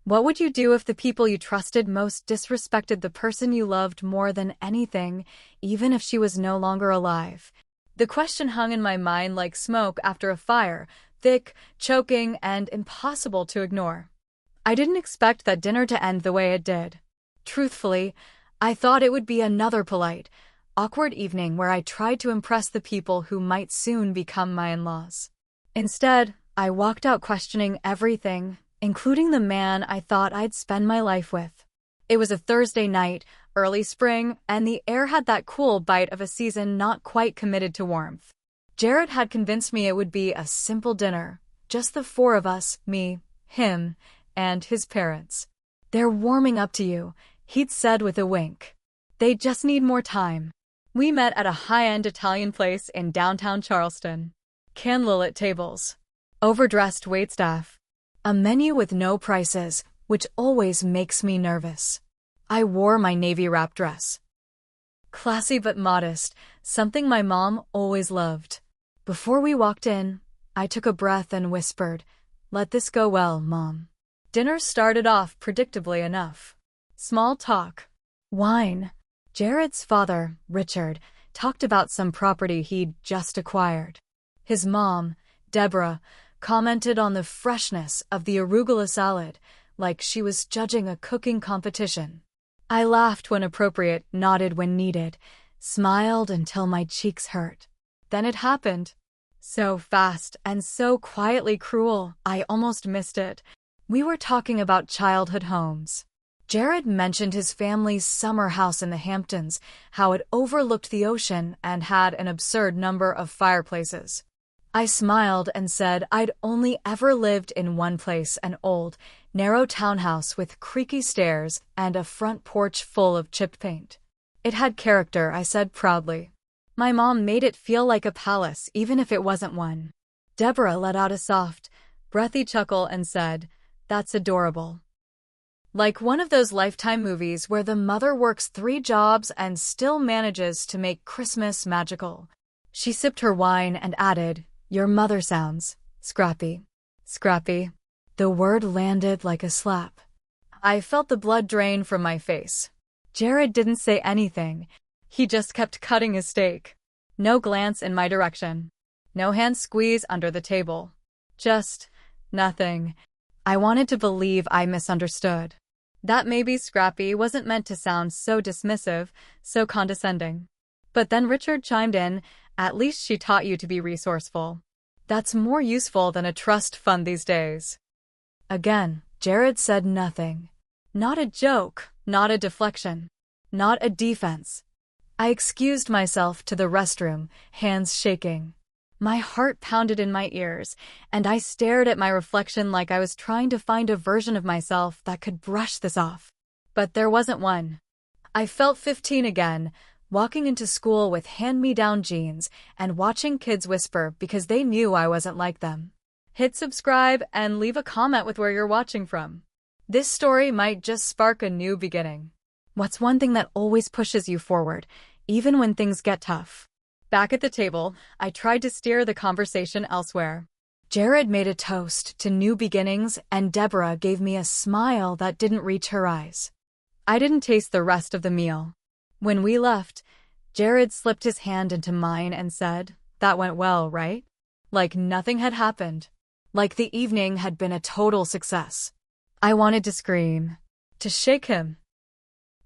What would you do if the people you trusted most disrespected the person you loved more than anything, even if she was no longer alive? The question hung in my mind like smoke after a fire, thick, choking, and impossible to ignore. I didn't expect that dinner to end the way it did. Truthfully, I thought it would be another polite, awkward evening where I tried to impress the people who might soon become my in-laws. Instead, I walked out questioning everything, including the man I thought I'd spend my life with. It was a Thursday night, early spring, and the air had that cool bite of a season not quite committed to warmth. Jared had convinced me it would be a simple dinner, just the four of us, me, him, and his parents. "They're warming up to you," he'd said with a wink. "They just need more time." We met at a high-end Italian place in downtown Charleston. Candlelit tables, overdressed waitstaff, a menu with no prices, which always makes me nervous. I wore my navy wrap dress. Classy but modest, something my mom always loved. Before we walked in, I took a breath and whispered, "Let this go well, Mom." Dinner started off predictably enough. Small talk. Wine. Jared's father, Richard, talked about some property he'd just acquired. His mom, Deborah, commented on the freshness of the arugula salad, like she was judging a cooking competition. I laughed when appropriate, nodded when needed, smiled until my cheeks hurt. Then it happened. So fast and so quietly cruel, I almost missed it. We were talking about childhood homes. Jared mentioned his family's summer house in the Hamptons, how it overlooked the ocean and had an absurd number of fireplaces. I smiled and said I'd only ever lived in one place, an old, narrow townhouse with creaky stairs and a front porch full of chip paint. It had character, I said proudly. My mom made it feel like a palace, even if it wasn't one. Deborah let out a soft, breathy chuckle and said, "That's adorable." Like one of those Lifetime movies where the mother works 3 jobs and still manages to make Christmas magical. She sipped her wine and added, "Your mother sounds scrappy." Scrappy. The word landed like a slap. I felt the blood drain from my face. Jared didn't say anything. He just kept cutting his steak. No glance in my direction. No hand squeeze under the table. Just nothing. I wanted to believe I misunderstood. That maybe scrappy wasn't meant to sound so dismissive, so condescending. But then Richard chimed in, "At least she taught you to be resourceful. That's more useful than a trust fund these days." Again, Jared said nothing. Not a joke, not a deflection, not a defense. I excused myself to the restroom, hands shaking. My heart pounded in my ears, and I stared at my reflection like I was trying to find a version of myself that could brush this off. But there wasn't one. I felt 15 again, walking into school with hand-me-down jeans and watching kids whisper because they knew I wasn't like them. Hit subscribe and leave a comment with where you're watching from. This story might just spark a new beginning. What's one thing that always pushes you forward, even when things get tough? Back at the table, I tried to steer the conversation elsewhere. Jared made a toast to new beginnings, and Deborah gave me a smile that didn't reach her eyes. I didn't taste the rest of the meal. When we left, Jared slipped his hand into mine and said, "That went well, right?" Like nothing had happened. Like the evening had been a total success. I wanted to scream, to shake him.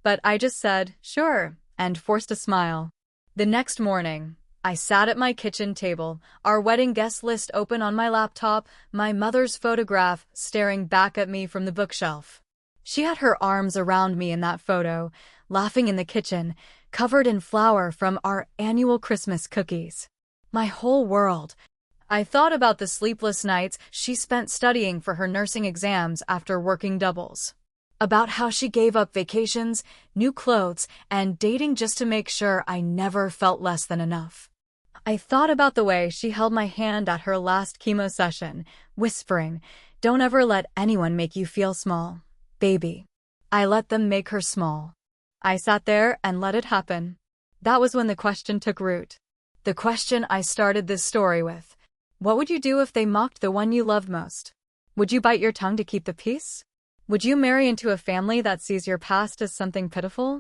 But I just said, "Sure," and forced a smile. The next morning, I sat at my kitchen table, our wedding guest list open on my laptop, my mother's photograph staring back at me from the bookshelf. She had her arms around me in that photo, laughing in the kitchen, covered in flour from our annual Christmas cookies. My whole world. I thought about the sleepless nights she spent studying for her nursing exams after working doubles. About how she gave up vacations, new clothes, and dating just to make sure I never felt less than enough. I thought about the way she held my hand at her last chemo session, whispering, "Don't ever let anyone make you feel small, baby." I let them make her small. I sat there and let it happen. That was when the question took root. The question I started this story with. What would you do if they mocked the one you loved most? Would you bite your tongue to keep the peace? Would you marry into a family that sees your past as something pitiful?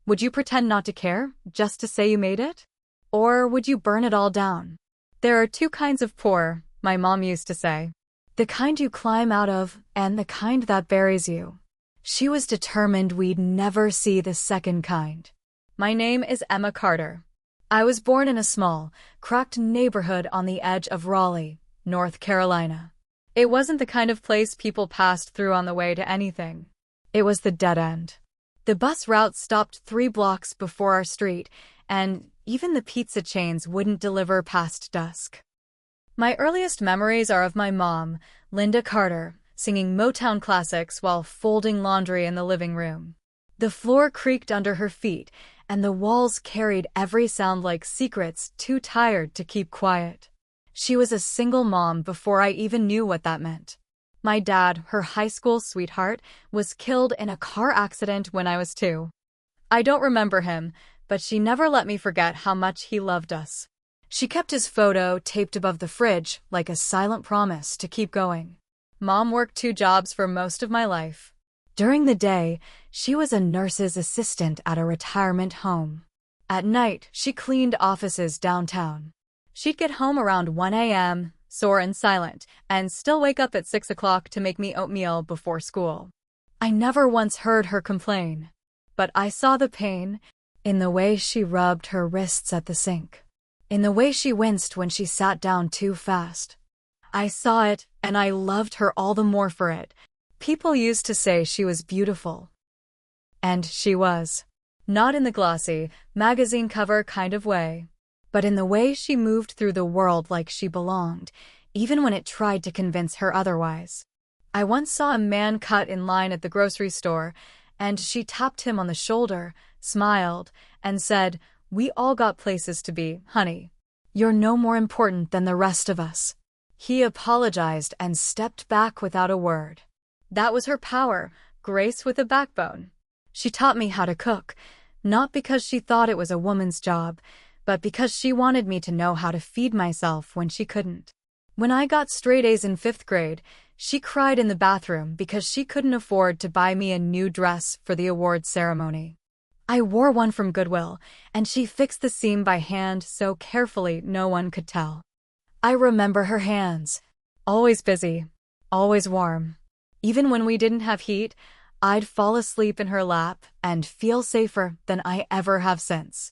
Would you pretend not to care, just to say you made it? Or would you burn it all down? There are two kinds of poor, my mom used to say. The kind you climb out of, and the kind that buries you. She was determined we'd never see the second kind. My name is Emma Carter. I was born in a small, cracked neighborhood on the edge of Raleigh, North Carolina. It wasn't the kind of place people passed through on the way to anything. It was the dead end. The bus route stopped 3 blocks before our street, and even the pizza chains wouldn't deliver past dusk. My earliest memories are of my mom, Linda Carter, singing Motown classics while folding laundry in the living room. The floor creaked under her feet, and the walls carried every sound like secrets too tired to keep quiet. She was a single mom before I even knew what that meant. My dad, her high school sweetheart, was killed in a car accident when I was 2. I don't remember him, but she never let me forget how much he loved us. She kept his photo taped above the fridge like a silent promise to keep going. Mom worked 2 jobs for most of my life. During the day, she was a nurse's assistant at a retirement home. At night, she cleaned offices downtown. She'd get home around 1 a.m., sore and silent, and still wake up at 6 o'clock to make me oatmeal before school. I never once heard her complain, but I saw the pain in the way she rubbed her wrists at the sink, in the way she winced when she sat down too fast. I saw it, and I loved her all the more for it. People used to say she was beautiful. And she was. Not in the glossy, magazine cover kind of way, but in the way she moved through the world like she belonged, even when it tried to convince her otherwise. I once saw a man cut in line at the grocery store, and she tapped him on the shoulder, smiled, and said, "We all got places to be, honey. You're no more important than the rest of us." He apologized and stepped back without a word. That was her power, grace with a backbone. She taught me how to cook, not because she thought it was a woman's job, but because she wanted me to know how to feed myself when she couldn't. When I got straight A's in 5th grade, she cried in the bathroom because she couldn't afford to buy me a new dress for the awards ceremony. I wore one from Goodwill, and she fixed the seam by hand so carefully no one could tell. I remember her hands, always busy, always warm. Even when we didn't have heat, I'd fall asleep in her lap and feel safer than I ever have since.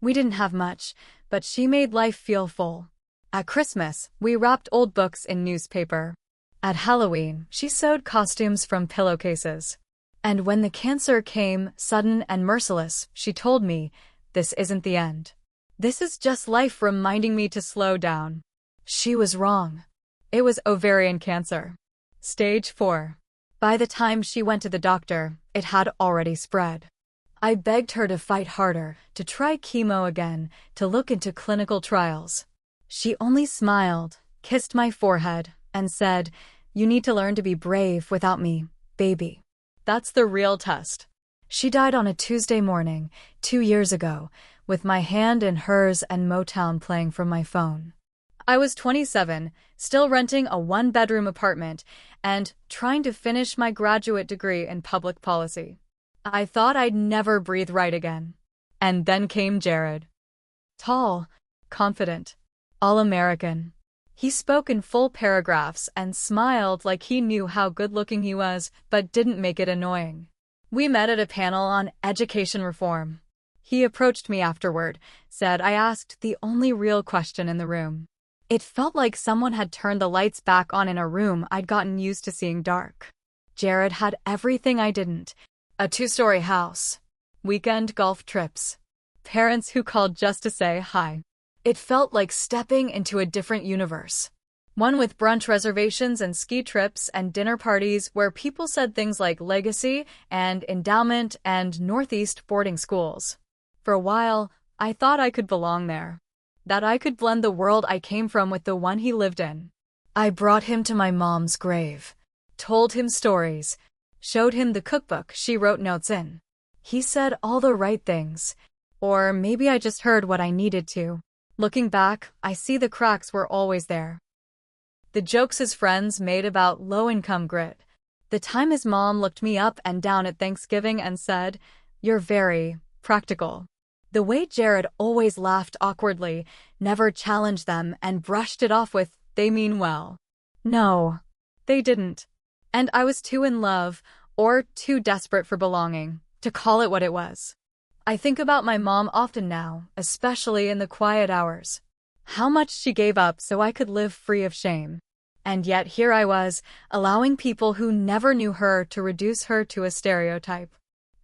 We didn't have much, but she made life feel full. At Christmas, we wrapped old books in newspaper. At Halloween, she sewed costumes from pillowcases. And when the cancer came, sudden and merciless, she told me, "This isn't the end. This is just life reminding me to slow down." She was wrong. It was ovarian cancer. Stage 4. By the time she went to the doctor, it had already spread. I begged her to fight harder, to try chemo again, to look into clinical trials. She only smiled, kissed my forehead, and said, "You need to learn to be brave without me, baby. That's the real test." She died on a Tuesday morning, 2 years ago, with my hand in hers and Motown playing from my phone. I was 27, still renting a 1-bedroom apartment, and trying to finish my graduate degree in public policy. I thought I'd never breathe right again. And then came Jared. Tall, confident, all-American. He spoke in full paragraphs and smiled like he knew how good-looking he was, but didn't make it annoying. We met at a panel on education reform. He approached me afterward, said I asked the only real question in the room. It felt like someone had turned the lights back on in a room I'd gotten used to seeing dark. Jared had everything I didn't. A 2-story house. Weekend golf trips. Parents who called just to say hi. It felt like stepping into a different universe. One with brunch reservations and ski trips and dinner parties where people said things like legacy and endowment and Northeast boarding schools. For a while, I thought I could belong there. That I could blend the world I came from with the one he lived in. I brought him to my mom's grave, told him stories, showed him the cookbook she wrote notes in. He said all the right things. Or maybe I just heard what I needed to. Looking back, I see the cracks were always there. The jokes his friends made about low-income grit. The time his mom looked me up and down at Thanksgiving and said, "You're very practical." The way Jared always laughed awkwardly, never challenged them, and brushed it off with, "They mean well." No, they didn't. And I was too in love, or too desperate for belonging, to call it what it was. I think about my mom often now, especially in the quiet hours. How much she gave up so I could live free of shame. And yet here I was, allowing people who never knew her to reduce her to a stereotype.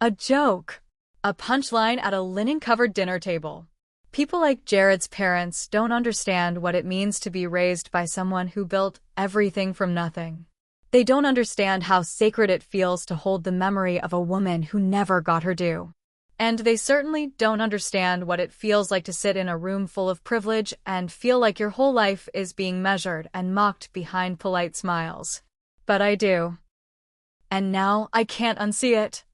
A joke. A punchline at a linen-covered dinner table. People like Jared's parents don't understand what it means to be raised by someone who built everything from nothing. They don't understand how sacred it feels to hold the memory of a woman who never got her due. And they certainly don't understand what it feels like to sit in a room full of privilege and feel like your whole life is being measured and mocked behind polite smiles. But I do. And now I can't unsee it.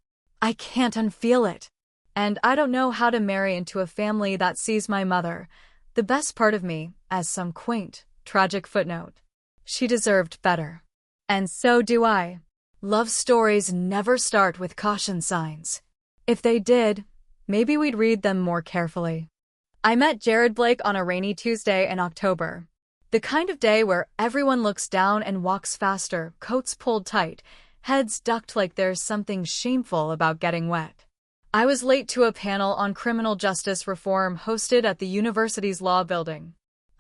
I can't unfeel it. And I don't know how to marry into a family that sees my mother, the best part of me, as some quaint, tragic footnote. She deserved better. And so do I. Love stories never start with caution signs. If they did, maybe we'd read them more carefully. I met Jared Blake on a rainy Tuesday in October. The kind of day where everyone looks down and walks faster, coats pulled tight, heads ducked like there's something shameful about getting wet. I was late to a panel on criminal justice reform hosted at the university's law building.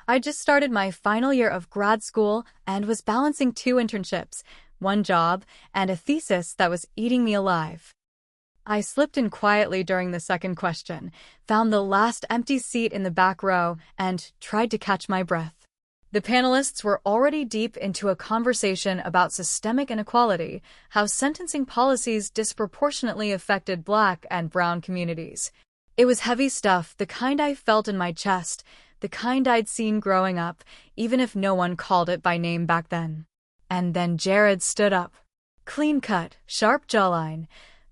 I just started my final year of grad school and was balancing 2 internships, 1 job, and a thesis that was eating me alive. I slipped in quietly during the second question, found the last empty seat in the back row, and tried to catch my breath. The panelists were already deep into a conversation about systemic inequality, how sentencing policies disproportionately affected Black and brown communities. It was heavy stuff, the kind I felt in my chest, the kind I'd seen growing up, even if no one called it by name back then. And then Jared stood up. Clean-cut, sharp jawline,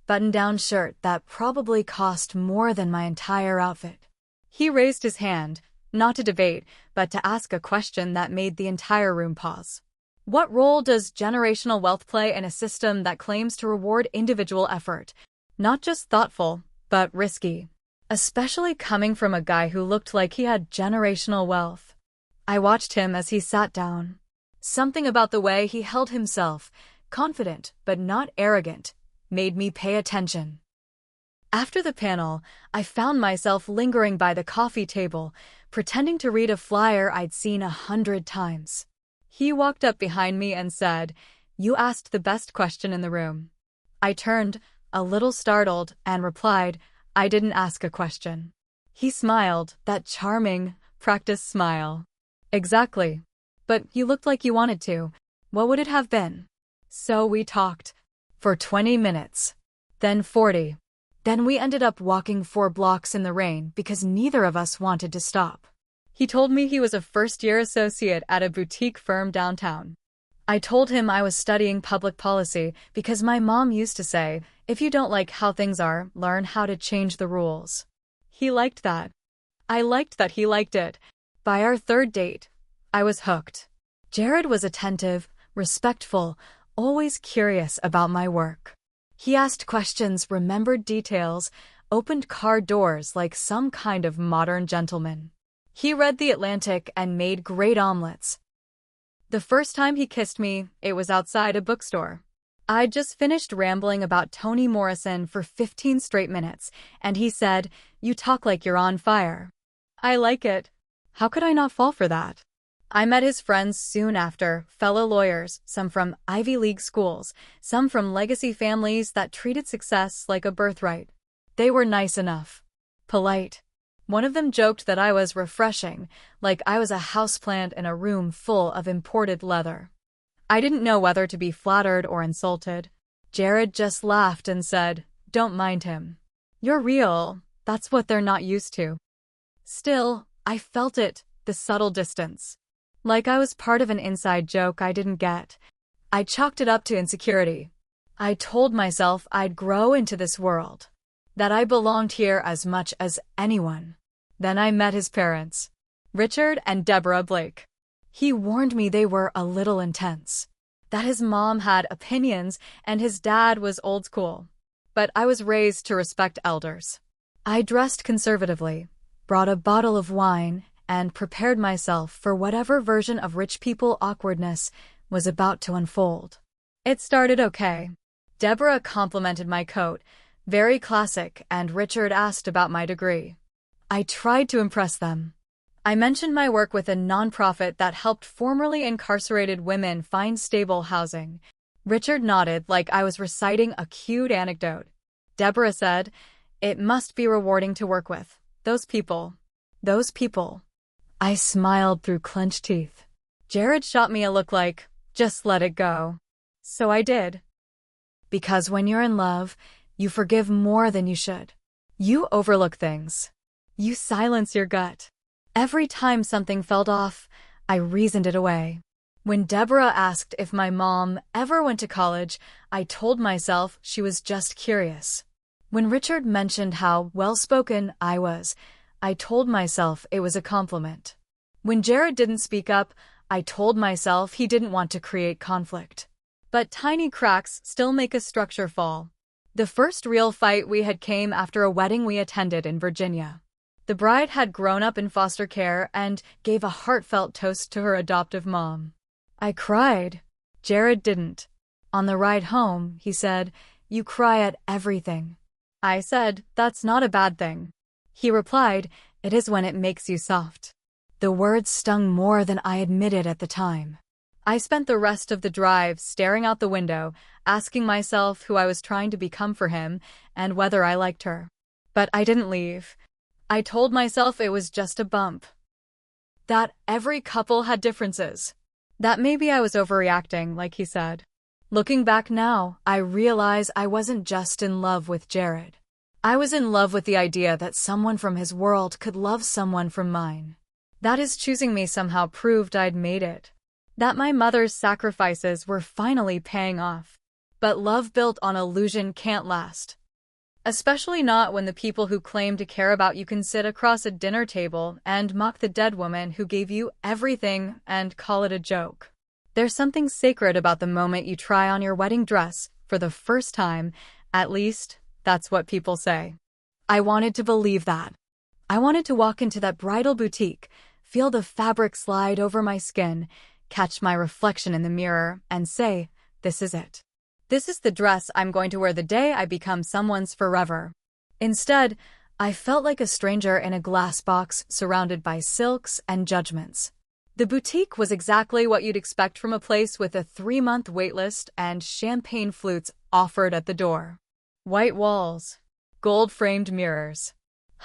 button-down shirt that probably cost more than my entire outfit. He raised his hand, not to debate, but to ask a question that made the entire room pause. What role does generational wealth play in a system that claims to reward individual effort? Not just thoughtful, but risky. Especially coming from a guy who looked like he had generational wealth. I watched him as he sat down. Something about the way he held himself, confident but not arrogant, made me pay attention. After the panel, I found myself lingering by the coffee table, pretending to read a flyer I'd seen 100 times. He walked up behind me and said, "You asked the best question in the room." I turned, a little startled, and replied, "I didn't ask a question." He smiled, that charming, practiced smile. "Exactly. But you looked like you wanted to. What would it have been?" So we talked. For 20 minutes. Then 40. Then we ended up walking 4 blocks in the rain because neither of us wanted to stop. He told me he was a first-year associate at a boutique firm downtown. I told him I was studying public policy because my mom used to say, "If you don't like how things are, learn how to change the rules." He liked that. I liked that he liked it. By our 3rd date, I was hooked. Jared was attentive, respectful, always curious about my work. He asked questions, remembered details, opened car doors like some kind of modern gentleman. He read The Atlantic and made great omelets. The first time he kissed me, it was outside a bookstore. I'd just finished rambling about Toni Morrison for 15 straight minutes, and he said, "You talk like you're on fire." I like it. How could I not fall for that? I met his friends soon after, fellow lawyers, some from Ivy League schools, some from legacy families that treated success like a birthright. They were nice enough. Polite. One of them joked that I was refreshing, like I was a houseplant in a room full of imported leather. I didn't know whether to be flattered or insulted. Jared just laughed and said, "Don't mind him. You're real. That's what they're not used to." Still, I felt it, the subtle distance. Like I was part of an inside joke I didn't get. I chalked it up to insecurity. I told myself I'd grow into this world, that I belonged here as much as anyone. Then I met his parents, Richard and Deborah Blake. He warned me they were a little intense. that his mom had opinions and his dad was old school. But I was raised to respect elders. I dressed conservatively, brought a bottle of wine, and prepared myself for whatever version of rich people awkwardness was about to unfold. It started okay. Deborah complimented my coat, very classic, and Richard asked about my degree. I tried to impress them. I mentioned my work with a nonprofit that helped formerly incarcerated women find stable housing. Richard nodded like I was reciting a cute anecdote. Deborah said, "It must be rewarding to work with. Those people. Those people." I smiled through clenched teeth. Jared shot me a look like, "Just let it go." So I did. Because when you're in love, you forgive more than you should. You overlook things. You silence your gut. Every time something felt off, I reasoned it away. When Deborah asked if my mom ever went to college, I told myself she was just curious. When Richard mentioned how well-spoken I was, I told myself it was a compliment. When Jared didn't speak up, I told myself he didn't want to create conflict. But tiny cracks still make a structure fall. The first real fight we had came after a wedding we attended in Virginia. The bride had grown up in foster care and gave a heartfelt toast to her adoptive mom. I cried. Jared didn't. On the ride home, he said, "You cry at everything." I said, "That's not a bad thing." He replied, "It is when it makes you soft." The words stung more than I admitted at the time. I spent the rest of the drive staring out the window, asking myself who I was trying to become for him and whether I liked her. But I didn't leave. I told myself it was just a bump. That every couple had differences. That maybe I was overreacting, like he said. Looking back now, I realize I wasn't just in love with Jared. I was in love with the idea that someone from his world could love someone from mine. That his choosing me somehow proved I'd made it. That my mother's sacrifices were finally paying off. But love built on illusion can't last. Especially not when the people who claim to care about you can sit across a dinner table and mock the dead woman who gave you everything and call it a joke. There's something sacred about the moment you try on your wedding dress for the first time, at least that's what people say. I wanted to believe that. I wanted to walk into that bridal boutique, feel the fabric slide over my skin, catch my reflection in the mirror, and say, "This is it. This is the dress I'm going to wear the day I become someone's forever." Instead, I felt like a stranger in a glass box surrounded by silks and judgments. The boutique was exactly what you'd expect from a place with a 3-month waitlist and champagne flutes offered at the door. White walls, gold-framed mirrors,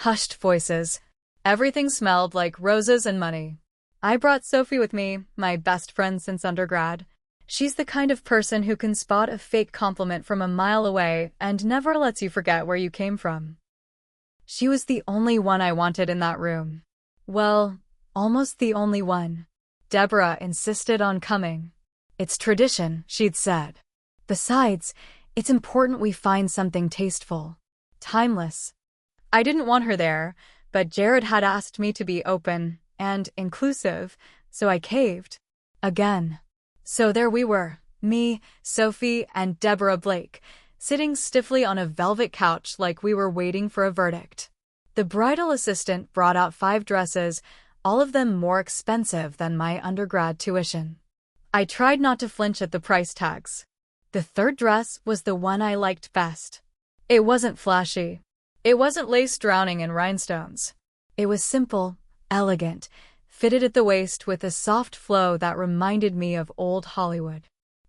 hushed voices. Everything smelled like roses and money. I brought Sophie with me, my best friend since undergrad. She's the kind of person who can spot a fake compliment from a mile away and never lets you forget where you came from. She was the only one I wanted in that room. Well, almost the only one. Deborah insisted on coming. "It's tradition," she'd said. "Besides, it's important we find something tasteful, timeless." I didn't want her there, but Jared had asked me to be open and inclusive, so I caved. Again. So there we were, me, Sophie, and Deborah Blake, sitting stiffly on a velvet couch like we were waiting for a verdict. The bridal assistant brought out 5 dresses, all of them more expensive than my undergrad tuition. I tried not to flinch at the price tags. The 3rd dress was the one I liked best. It wasn't flashy. It wasn't lace drowning in rhinestones. It was simple, elegant, fitted at the waist with a soft flow that reminded me of old Hollywood.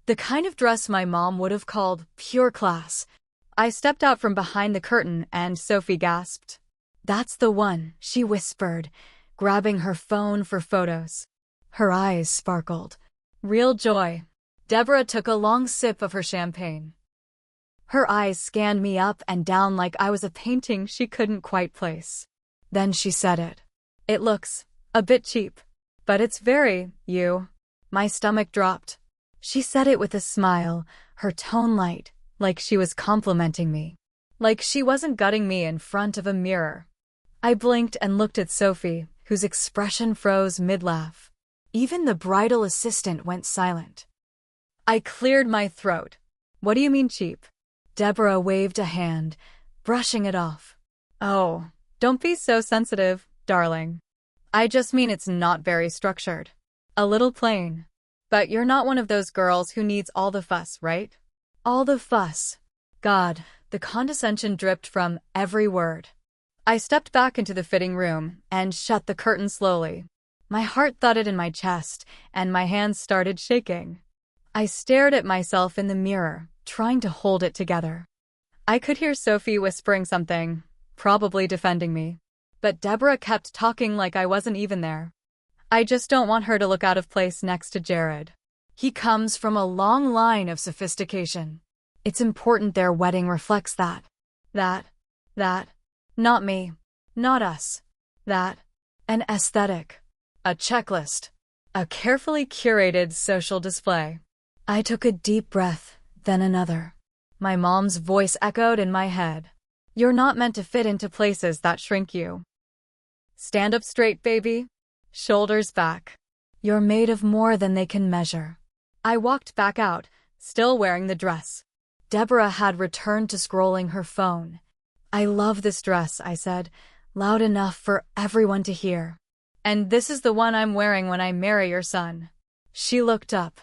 The kind of dress my mom would have called pure class. I stepped out from behind the curtain and Sophie gasped. "That's the one," she whispered, grabbing her phone for photos. Her eyes sparkled. Real joy. Deborah took a long sip of her champagne. Her eyes scanned me up and down like I was a painting she couldn't quite place. Then she said it. "It looks a bit cheap, but it's very you." My stomach dropped. She said it with a smile, her tone light, like she was complimenting me. Like she wasn't gutting me in front of a mirror. I blinked and looked at Sophie, whose expression froze mid-laugh. Even the bridal assistant went silent. I cleared my throat. What do you mean cheap? Deborah waved a hand, brushing it off. Oh, don't be so sensitive, darling. I just mean it's not very structured. A little plain. But you're not one of those girls who needs all the fuss, right? All the fuss. God, the condescension dripped from every word. I stepped back into the fitting room and shut the curtain slowly. My heart thudded in my chest, and my hands started shaking. I stared at myself in the mirror, trying to hold it together. I could hear Sophie whispering something, probably defending me. But Deborah kept talking like I wasn't even there. I just don't want her to look out of place next to Jared. He comes from a long line of sophistication. It's important their wedding reflects that. Not me. Not us. An aesthetic. A checklist. A carefully curated social display. I took a deep breath, then another. My mom's voice echoed in my head. You're not meant to fit into places that shrink you. Stand up straight, baby. Shoulders back. You're made of more than they can measure. I walked back out, still wearing the dress. Deborah had returned to scrolling her phone. I love this dress, I said, loud enough for everyone to hear. And this is the one I'm wearing when I marry your son. She looked up,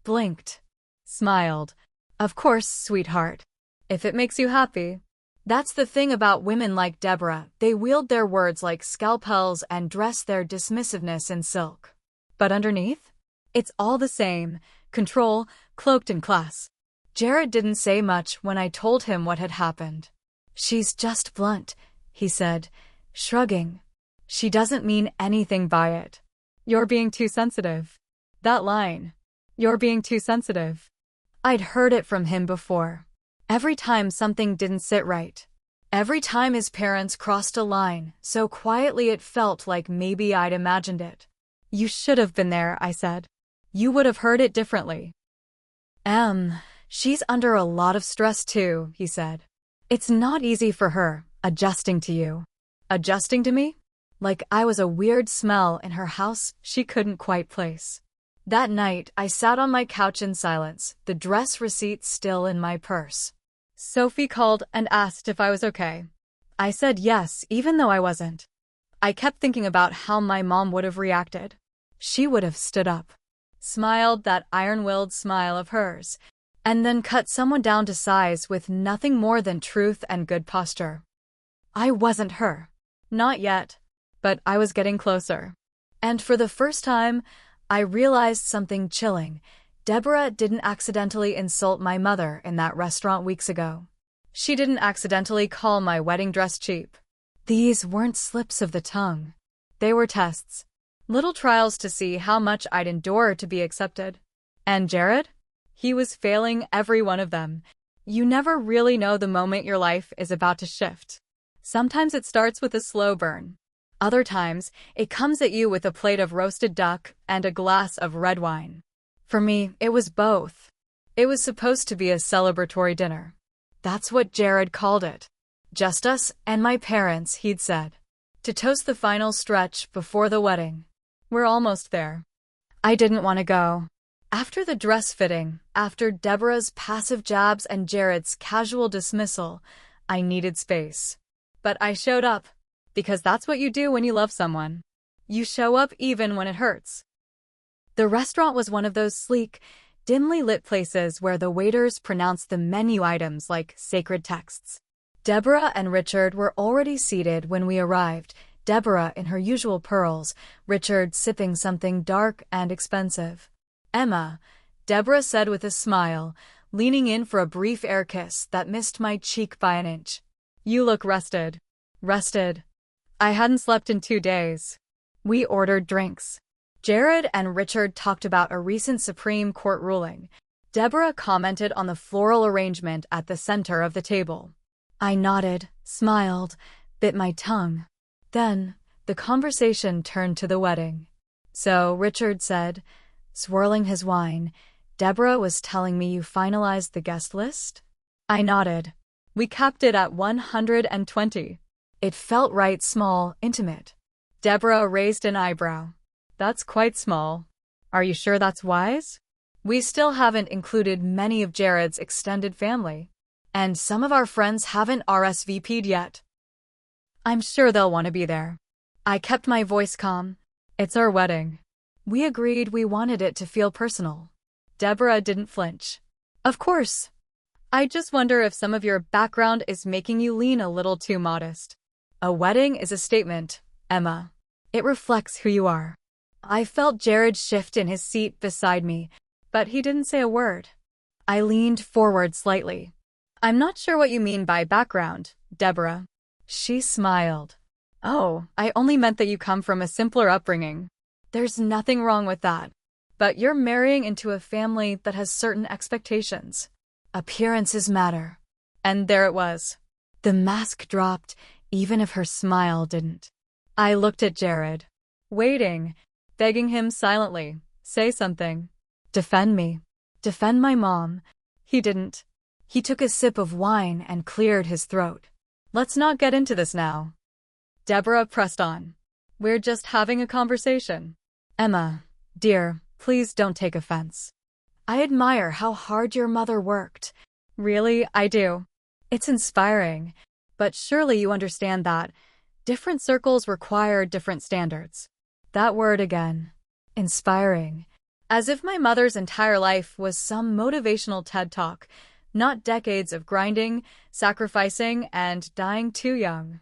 blinked, smiled. Of course, sweetheart. If it makes you happy. That's the thing about women like Deborah, they wield their words like scalpels and dress their dismissiveness in silk. But underneath? It's all the same, control, cloaked in class. Jared didn't say much when I told him what had happened. She's just blunt, he said, shrugging. She doesn't mean anything by it. You're being too sensitive. That line. You're being too sensitive. I'd heard it from him before. Every time something didn't sit right. Every time his parents crossed a line, so quietly it felt like maybe I'd imagined it. You should have been there, I said. You would have heard it differently. She's under a lot of stress too, he said. It's not easy for her, adjusting to you. Adjusting to me? Like I was a weird smell in her house she couldn't quite place. That night, I sat on my couch in silence, the dress receipt still in my purse. Sophie called and asked if I was okay. I said yes, even though I wasn't. I kept thinking about how my mom would have reacted. She would have stood up, smiled that iron-willed smile of hers, and then cut someone down to size with nothing more than truth and good posture. I wasn't her. Not yet. But I was getting closer. And for the first time, I realized something chilling. Deborah didn't accidentally insult my mother in that restaurant weeks ago. She didn't accidentally call my wedding dress cheap. These weren't slips of the tongue. They were tests. Little trials to see how much I'd endure to be accepted. And Jared? He was failing every one of them. You never really know the moment your life is about to shift. Sometimes it starts with a slow burn. Other times, it comes at you with a plate of roasted duck and a glass of red wine. For me, it was both. It was supposed to be a celebratory dinner. That's what Jared called it. Just us and my parents, he'd said. To toast the final stretch before the wedding. We're almost there. I didn't want to go. After the dress fitting, after Deborah's passive jabs and Jared's casual dismissal, I needed space. But I showed up. Because that's what you do when you love someone. You show up even when it hurts. The restaurant was one of those sleek, dimly lit places where the waiters pronounced the menu items like sacred texts. Deborah and Richard were already seated when we arrived, Deborah in her usual pearls, Richard sipping something dark and expensive. Emma, Deborah said with a smile, leaning in for a brief air kiss that missed my cheek by an inch. You look rested. Rested. I hadn't slept in 2 days. We ordered drinks. Jared and Richard talked about a recent Supreme Court ruling. Deborah commented on the floral arrangement at the center of the table. I nodded, smiled, bit my tongue. Then, the conversation turned to the wedding. So, Richard said, swirling his wine, Deborah was telling me you finalized the guest list? I nodded. We capped it at 120. It felt right, small, intimate. Deborah raised an eyebrow. That's quite small. Are you sure that's wise? We still haven't included many of Jared's extended family. And some of our friends haven't RSVP'd yet. I'm sure they'll want to be there. I kept my voice calm. It's our wedding. We agreed we wanted it to feel personal. Deborah didn't flinch. Of course. I just wonder if some of your background is making you lean a little too modest. A wedding is a statement, Emma. It reflects who you are. I felt Jared shift in his seat beside me, but he didn't say a word. I leaned forward slightly. I'm not sure what you mean by background, Deborah. She smiled. Oh, I only meant that you come from a simpler upbringing. There's nothing wrong with that. But you're marrying into a family that has certain expectations. Appearances matter. And there it was. The mask dropped, even if her smile didn't. I looked at Jared, waiting, begging him silently, say something. Defend me. Defend my mom. He didn't. He took a sip of wine and cleared his throat. Let's not get into this now. Deborah pressed on. We're just having a conversation. Emma, dear, please don't take offense. I admire how hard your mother worked. Really, I do. It's inspiring. But surely you understand that different circles require different standards. That word again. Inspiring. As if my mother's entire life was some motivational TED Talk, not decades of grinding, sacrificing, and dying too young.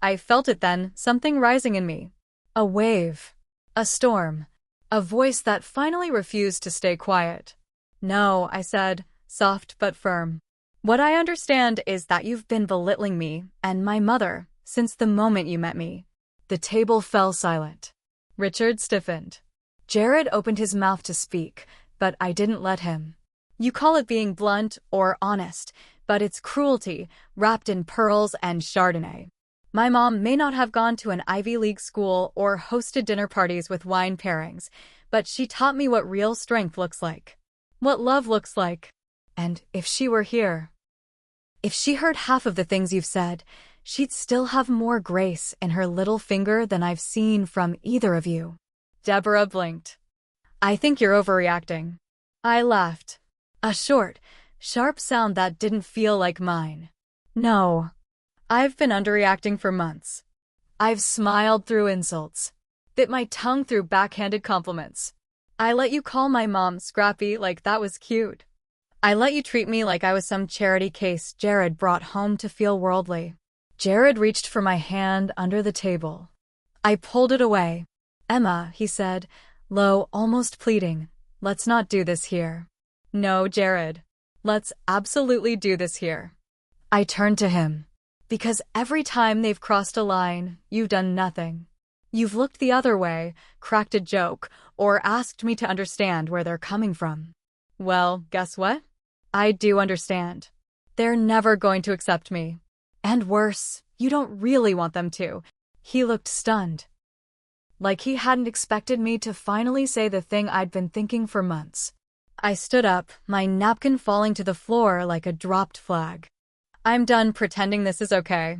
I felt it then, something rising in me. A wave. A storm. A voice that finally refused to stay quiet. No, I said, soft but firm. What I understand is that you've been belittling me and my mother since the moment you met me. The table fell silent. Richard stiffened. Jared opened his mouth to speak, but I didn't let him. You call it being blunt or honest, but it's cruelty wrapped in pearls and Chardonnay. My mom may not have gone to an Ivy League school or hosted dinner parties with wine pairings, but she taught me what real strength looks like. What love looks like. And if she were here, if she heard half of the things you've said, she'd still have more grace in her little finger than I've seen from either of you. Deborah blinked. I think you're overreacting. I laughed. A short, sharp sound that didn't feel like mine. No. I've been underreacting for months. I've smiled through insults. Bit my tongue through backhanded compliments. I let you call my mom Scrappy like that was cute. I let you treat me like I was some charity case Jared brought home to feel worldly. Jared reached for my hand under the table. I pulled it away. Emma, he said, low, almost pleading, let's not do this here. No, Jared. Let's absolutely do this here. I turned to him. Because every time they've crossed a line, you've done nothing. You've looked the other way, cracked a joke, or asked me to understand where they're coming from. Well, guess what? I do understand. They're never going to accept me. And worse, you don't really want them to. He looked stunned. Like he hadn't expected me to finally say the thing I'd been thinking for months. I stood up, my napkin falling to the floor like a dropped flag. I'm done pretending this is okay.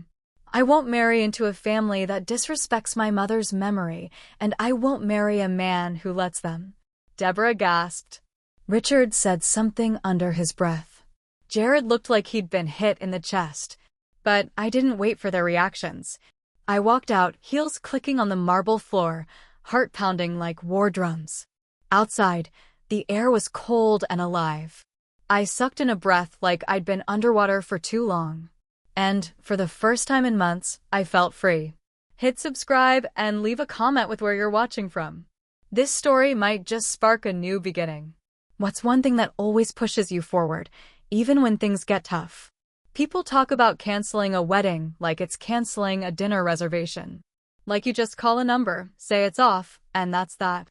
I won't marry into a family that disrespects my mother's memory, and I won't marry a man who lets them. Deborah gasped. Richard said something under his breath. Jared looked like he'd been hit in the chest, but I didn't wait for their reactions. I walked out, heels clicking on the marble floor, heart pounding like war drums. Outside, the air was cold and alive. I sucked in a breath like I'd been underwater for too long. And, for the first time in months, I felt free. Hit subscribe and leave a comment with where you're watching from. This story might just spark a new beginning. What's one thing that always pushes you forward, even when things get tough? People talk about canceling a wedding like it's canceling a dinner reservation. Like you just call a number, say it's off, and that's that.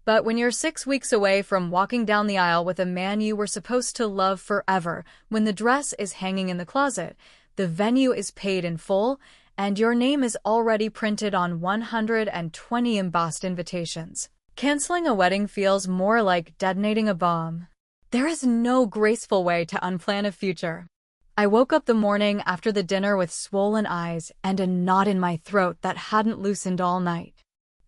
But when you're 6 weeks away from walking down the aisle with a man you were supposed to love forever, when the dress is hanging in the closet, the venue is paid in full, and your name is already printed on 120 embossed invitations, canceling a wedding feels more like detonating a bomb. There is no graceful way to unplan a future. I woke up the morning after the dinner with swollen eyes and a knot in my throat that hadn't loosened all night.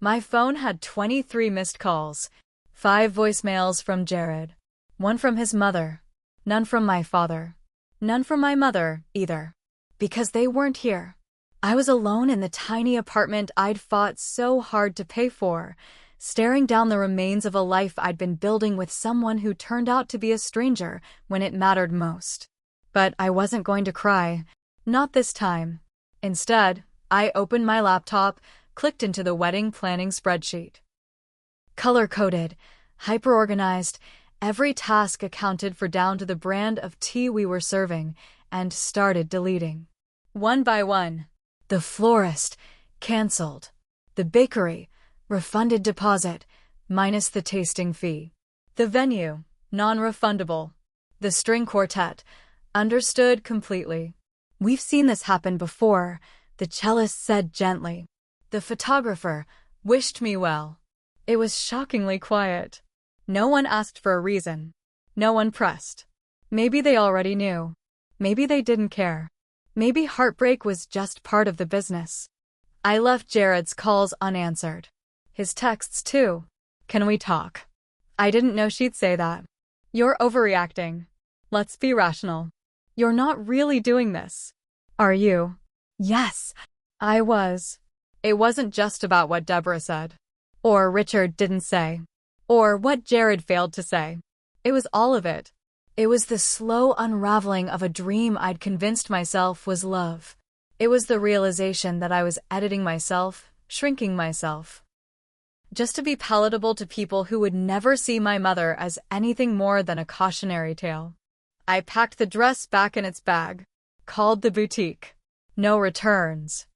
My phone had 23 missed calls. 5 voicemails from Jared. 1 from his mother. None from my father. None from my mother, either. Because they weren't here. I was alone in the tiny apartment I'd fought so hard to pay for, staring down the remains of a life I'd been building with someone who turned out to be a stranger when it mattered most. But I wasn't going to cry. Not this time. Instead, I opened my laptop, clicked into the wedding planning spreadsheet. Color-coded, hyper-organized, every task accounted for down to the brand of tea we were serving, and started deleting. One by one. The florist, cancelled. The bakery, refunded deposit, minus the tasting fee. The venue, non-refundable. The string quartet, understood completely. We've seen this happen before, the cellist said gently. The photographer wished me well. It was shockingly quiet. No one asked for a reason. No one pressed. Maybe they already knew. Maybe they didn't care. Maybe heartbreak was just part of the business. I left Jared's calls unanswered. His texts too. Can we talk? I didn't know she'd say that. You're overreacting. Let's be rational. You're not really doing this. Are you? Yes, I was. It wasn't just about what Deborah said. Or Richard didn't say. Or what Jared failed to say. It was all of it. It was the slow unraveling of a dream I'd convinced myself was love. It was the realization that I was editing myself, shrinking myself. Just to be palatable to people who would never see my mother as anything more than a cautionary tale. I packed the dress back in its bag. Called the boutique. No returns.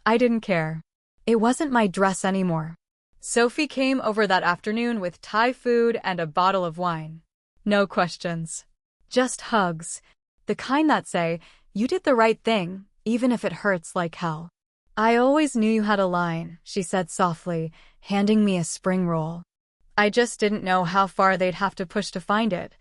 I didn't care. It wasn't my dress anymore. Sophie came over that afternoon with Thai food and a bottle of wine. No questions. Just hugs. The kind that say, you did the right thing, even if it hurts like hell. I always knew you had a line, she said softly, handing me a spring roll. I just didn't know how far they'd have to push to find it.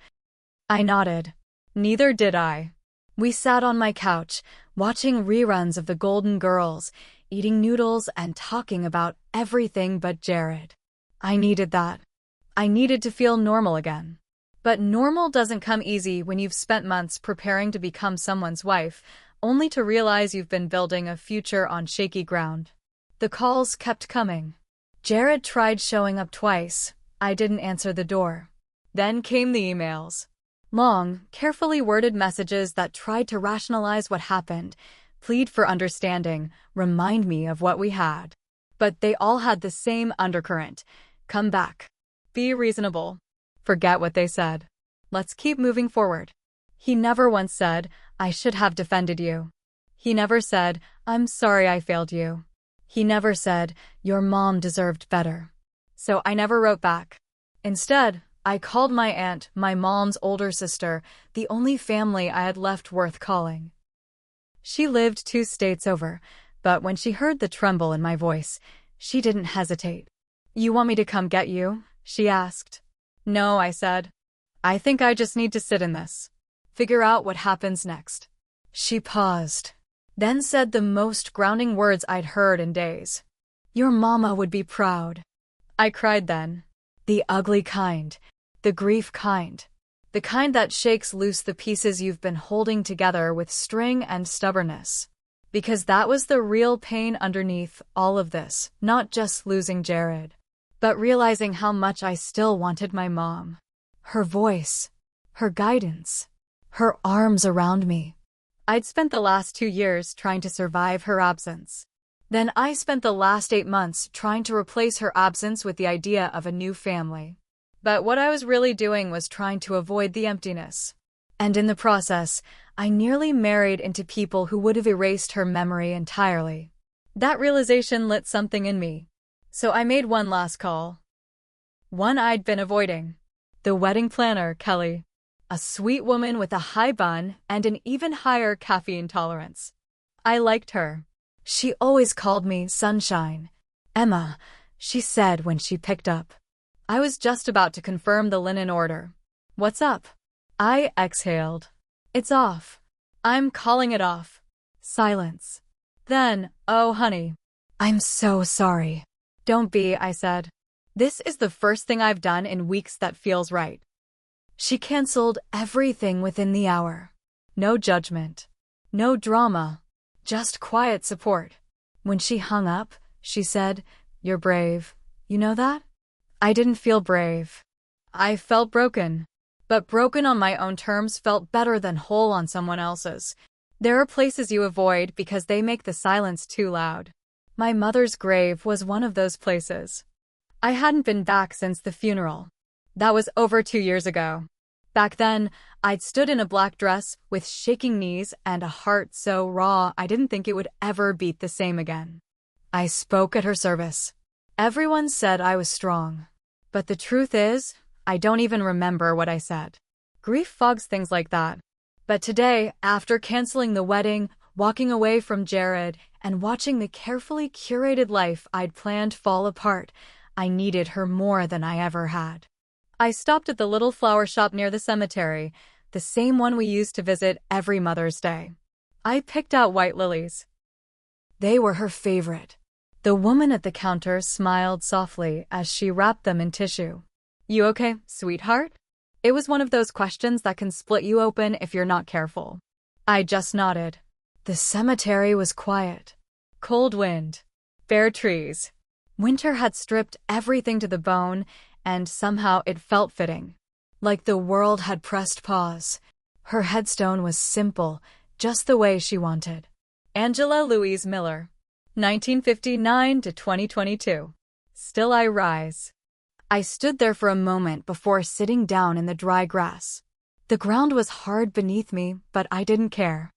I nodded. Neither did I. We sat on my couch, watching reruns of The Golden Girls, eating noodles and talking about everything but Jared. I needed that. I needed to feel normal again. But normal doesn't come easy when you've spent months preparing to become someone's wife, only to realize you've been building a future on shaky ground. The calls kept coming. Jared tried showing up twice. I didn't answer the door. Then came the emails. Long, carefully worded messages that tried to rationalize what happened, plead for understanding, remind me of what we had. But they all had the same undercurrent. Come back. Be reasonable. Forget what they said. Let's keep moving forward. He never once said, I should have defended you. He never said, I'm sorry I failed you. He never said, your mom deserved better. So I never wrote back. Instead, I called my aunt, my mom's older sister, the only family I had left worth calling. She lived 2 states over, but when she heard the tremble in my voice, she didn't hesitate. You want me to come get you? She asked. No, I said. I think I just need to sit in this. Figure out what happens next. She paused, then said the most grounding words I'd heard in days. Your mama would be proud. I cried then. The ugly kind. The grief kind. The kind that shakes loose the pieces you've been holding together with string and stubbornness. Because that was the real pain underneath all of this, not just losing Jared, but realizing how much I still wanted my mom. Her voice. Her guidance. Her arms around me. I'd spent the last 2 years trying to survive her absence. Then I spent the last 8 months trying to replace her absence with the idea of a new family. But what I was really doing was trying to avoid the emptiness. And in the process, I nearly married into people who would have erased her memory entirely. That realization lit something in me. So I made one last call. One I'd been avoiding. The wedding planner, Kelly. A sweet woman with a high bun and an even higher caffeine tolerance. I liked her. She always called me Sunshine. Emma, she said when she picked up. I was just about to confirm the linen order. What's up? I exhaled. It's off. I'm calling it off. Silence. Then, oh honey. I'm so sorry. Don't be, I said. This is the first thing I've done in weeks that feels right. She canceled everything within the hour. No judgment. No drama. Just quiet support. When she hung up, she said, "You're brave. You know that?" I didn't feel brave. I felt broken. But broken on my own terms felt better than whole on someone else's. There are places you avoid because they make the silence too loud. My mother's grave was one of those places. I hadn't been back since the funeral. That was over 2 years ago. Back then, I'd stood in a black dress with shaking knees and a heart so raw I didn't think it would ever beat the same again. I spoke at her service. Everyone said I was strong. But the truth is, I don't even remember what I said. Grief fogs things like that. But today, after canceling the wedding, walking away from Jared, and watching the carefully curated life I'd planned fall apart, I needed her more than I ever had. I stopped at the little flower shop near the cemetery, the same one we used to visit every Mother's Day. I picked out white lilies. They were her favorite. The woman at the counter smiled softly as she wrapped them in tissue. "You okay, sweetheart?" It was one of those questions that can split you open if you're not careful. I just nodded. The cemetery was quiet. Cold wind. Bare trees. Winter had stripped everything to the bone, and somehow it felt fitting. Like the world had pressed pause. Her headstone was simple, just the way she wanted. Angela Louise Miller, 1959 to 2022. Still I rise. I stood there for a moment before sitting down in the dry grass. The ground was hard beneath me, but I didn't care.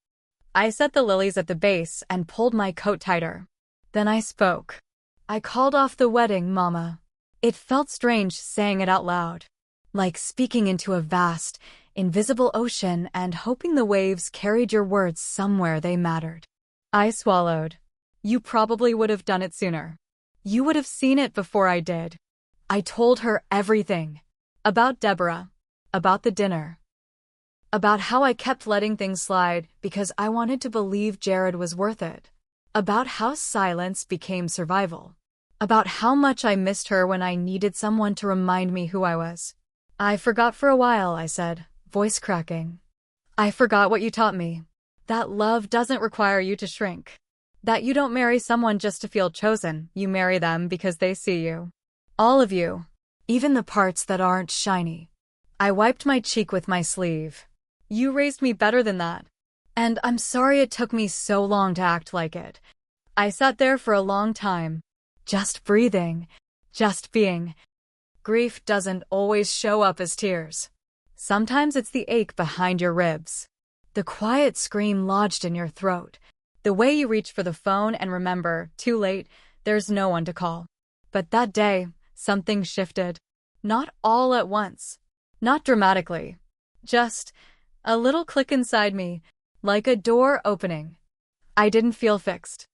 I set the lilies at the base and pulled my coat tighter. Then I spoke. I called off the wedding, Mama. It felt strange saying it out loud. Like speaking into a vast, invisible ocean and hoping the waves carried your words somewhere they mattered. I swallowed. You probably would have done it sooner. You would have seen it before I did. I told her everything. About Deborah. About the dinner. About how I kept letting things slide because I wanted to believe Jared was worth it. About how silence became survival. About how much I missed her when I needed someone to remind me who I was. "I forgot for a while," I said, voice cracking. "I forgot what you taught me. That love doesn't require you to shrink. That you don't marry someone just to feel chosen, you marry them because they see you. All of you. Even the parts that aren't shiny." I wiped my cheek with my sleeve. "You raised me better than that. And I'm sorry it took me so long to act like it." I sat there for a long time. Just breathing. Just being. Grief doesn't always show up as tears. Sometimes it's the ache behind your ribs. The quiet scream lodged in your throat. The way you reach for the phone and remember, too late, there's no one to call. But that day, something shifted. Not all at once. Not dramatically. Just a little click inside me, like a door opening. I didn't feel fixed.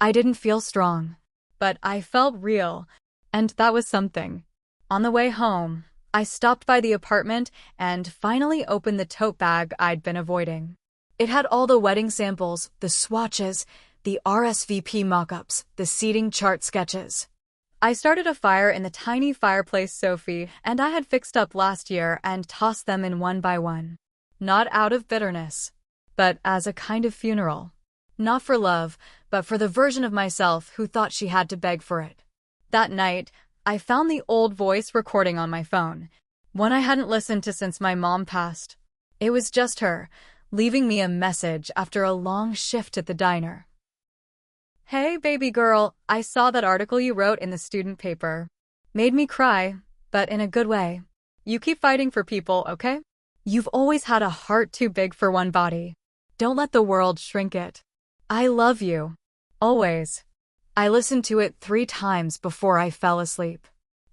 I didn't feel strong. But I felt real, and that was something. On the way home, I stopped by the apartment and finally opened the tote bag I'd been avoiding. It had all the wedding samples, the swatches, the RSVP mock-ups, the seating chart sketches. I started a fire in the tiny fireplace Sophie and I had fixed up last year and tossed them in one by one. Not out of bitterness, but as a kind of funeral. Not for love, but for the version of myself who thought she had to beg for it. That night, I found the old voice recording on my phone, one I hadn't listened to since my mom passed. It was just her, leaving me a message after a long shift at the diner. "Hey, baby girl, I saw that article you wrote in the student paper. Made me cry, but in a good way. You keep fighting for people, okay? You've always had a heart too big for one body. Don't let the world shrink it. I love you. Always." I listened to it 3 times before I fell asleep.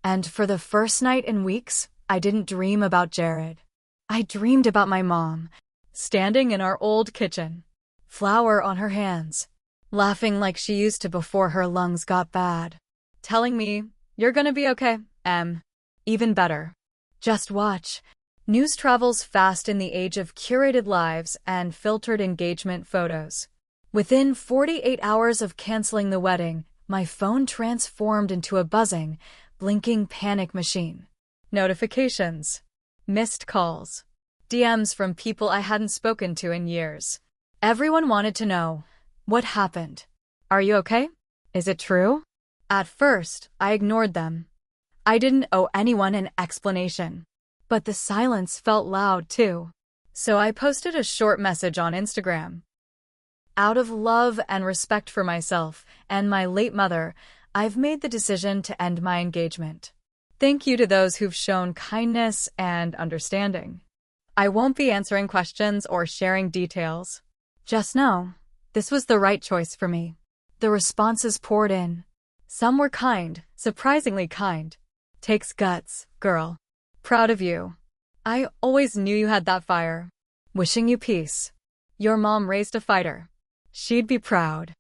And for the first night in weeks, I didn't dream about Jared. I dreamed about my mom, standing in our old kitchen, flour on her hands, laughing like she used to before her lungs got bad, telling me, "You're gonna be okay, Em. Even better. Just watch." News travels fast in the age of curated lives and filtered engagement photos. Within 48 hours of canceling the wedding, my phone transformed into a buzzing, blinking panic machine. Notifications, missed calls, DMs from people I hadn't spoken to in years. Everyone wanted to know, what happened? Are you okay? Is it true? At first, I ignored them. I didn't owe anyone an explanation. But the silence felt loud too. So I posted a short message on Instagram. Out of love and respect for myself and my late mother, I've made the decision to end my engagement. Thank you to those who've shown kindness and understanding. I won't be answering questions or sharing details. Just know, this was the right choice for me. The responses poured in. Some were kind, surprisingly kind. Takes guts, girl. Proud of you. I always knew you had that fire. Wishing you peace. Your mom raised a fighter. She'd be proud.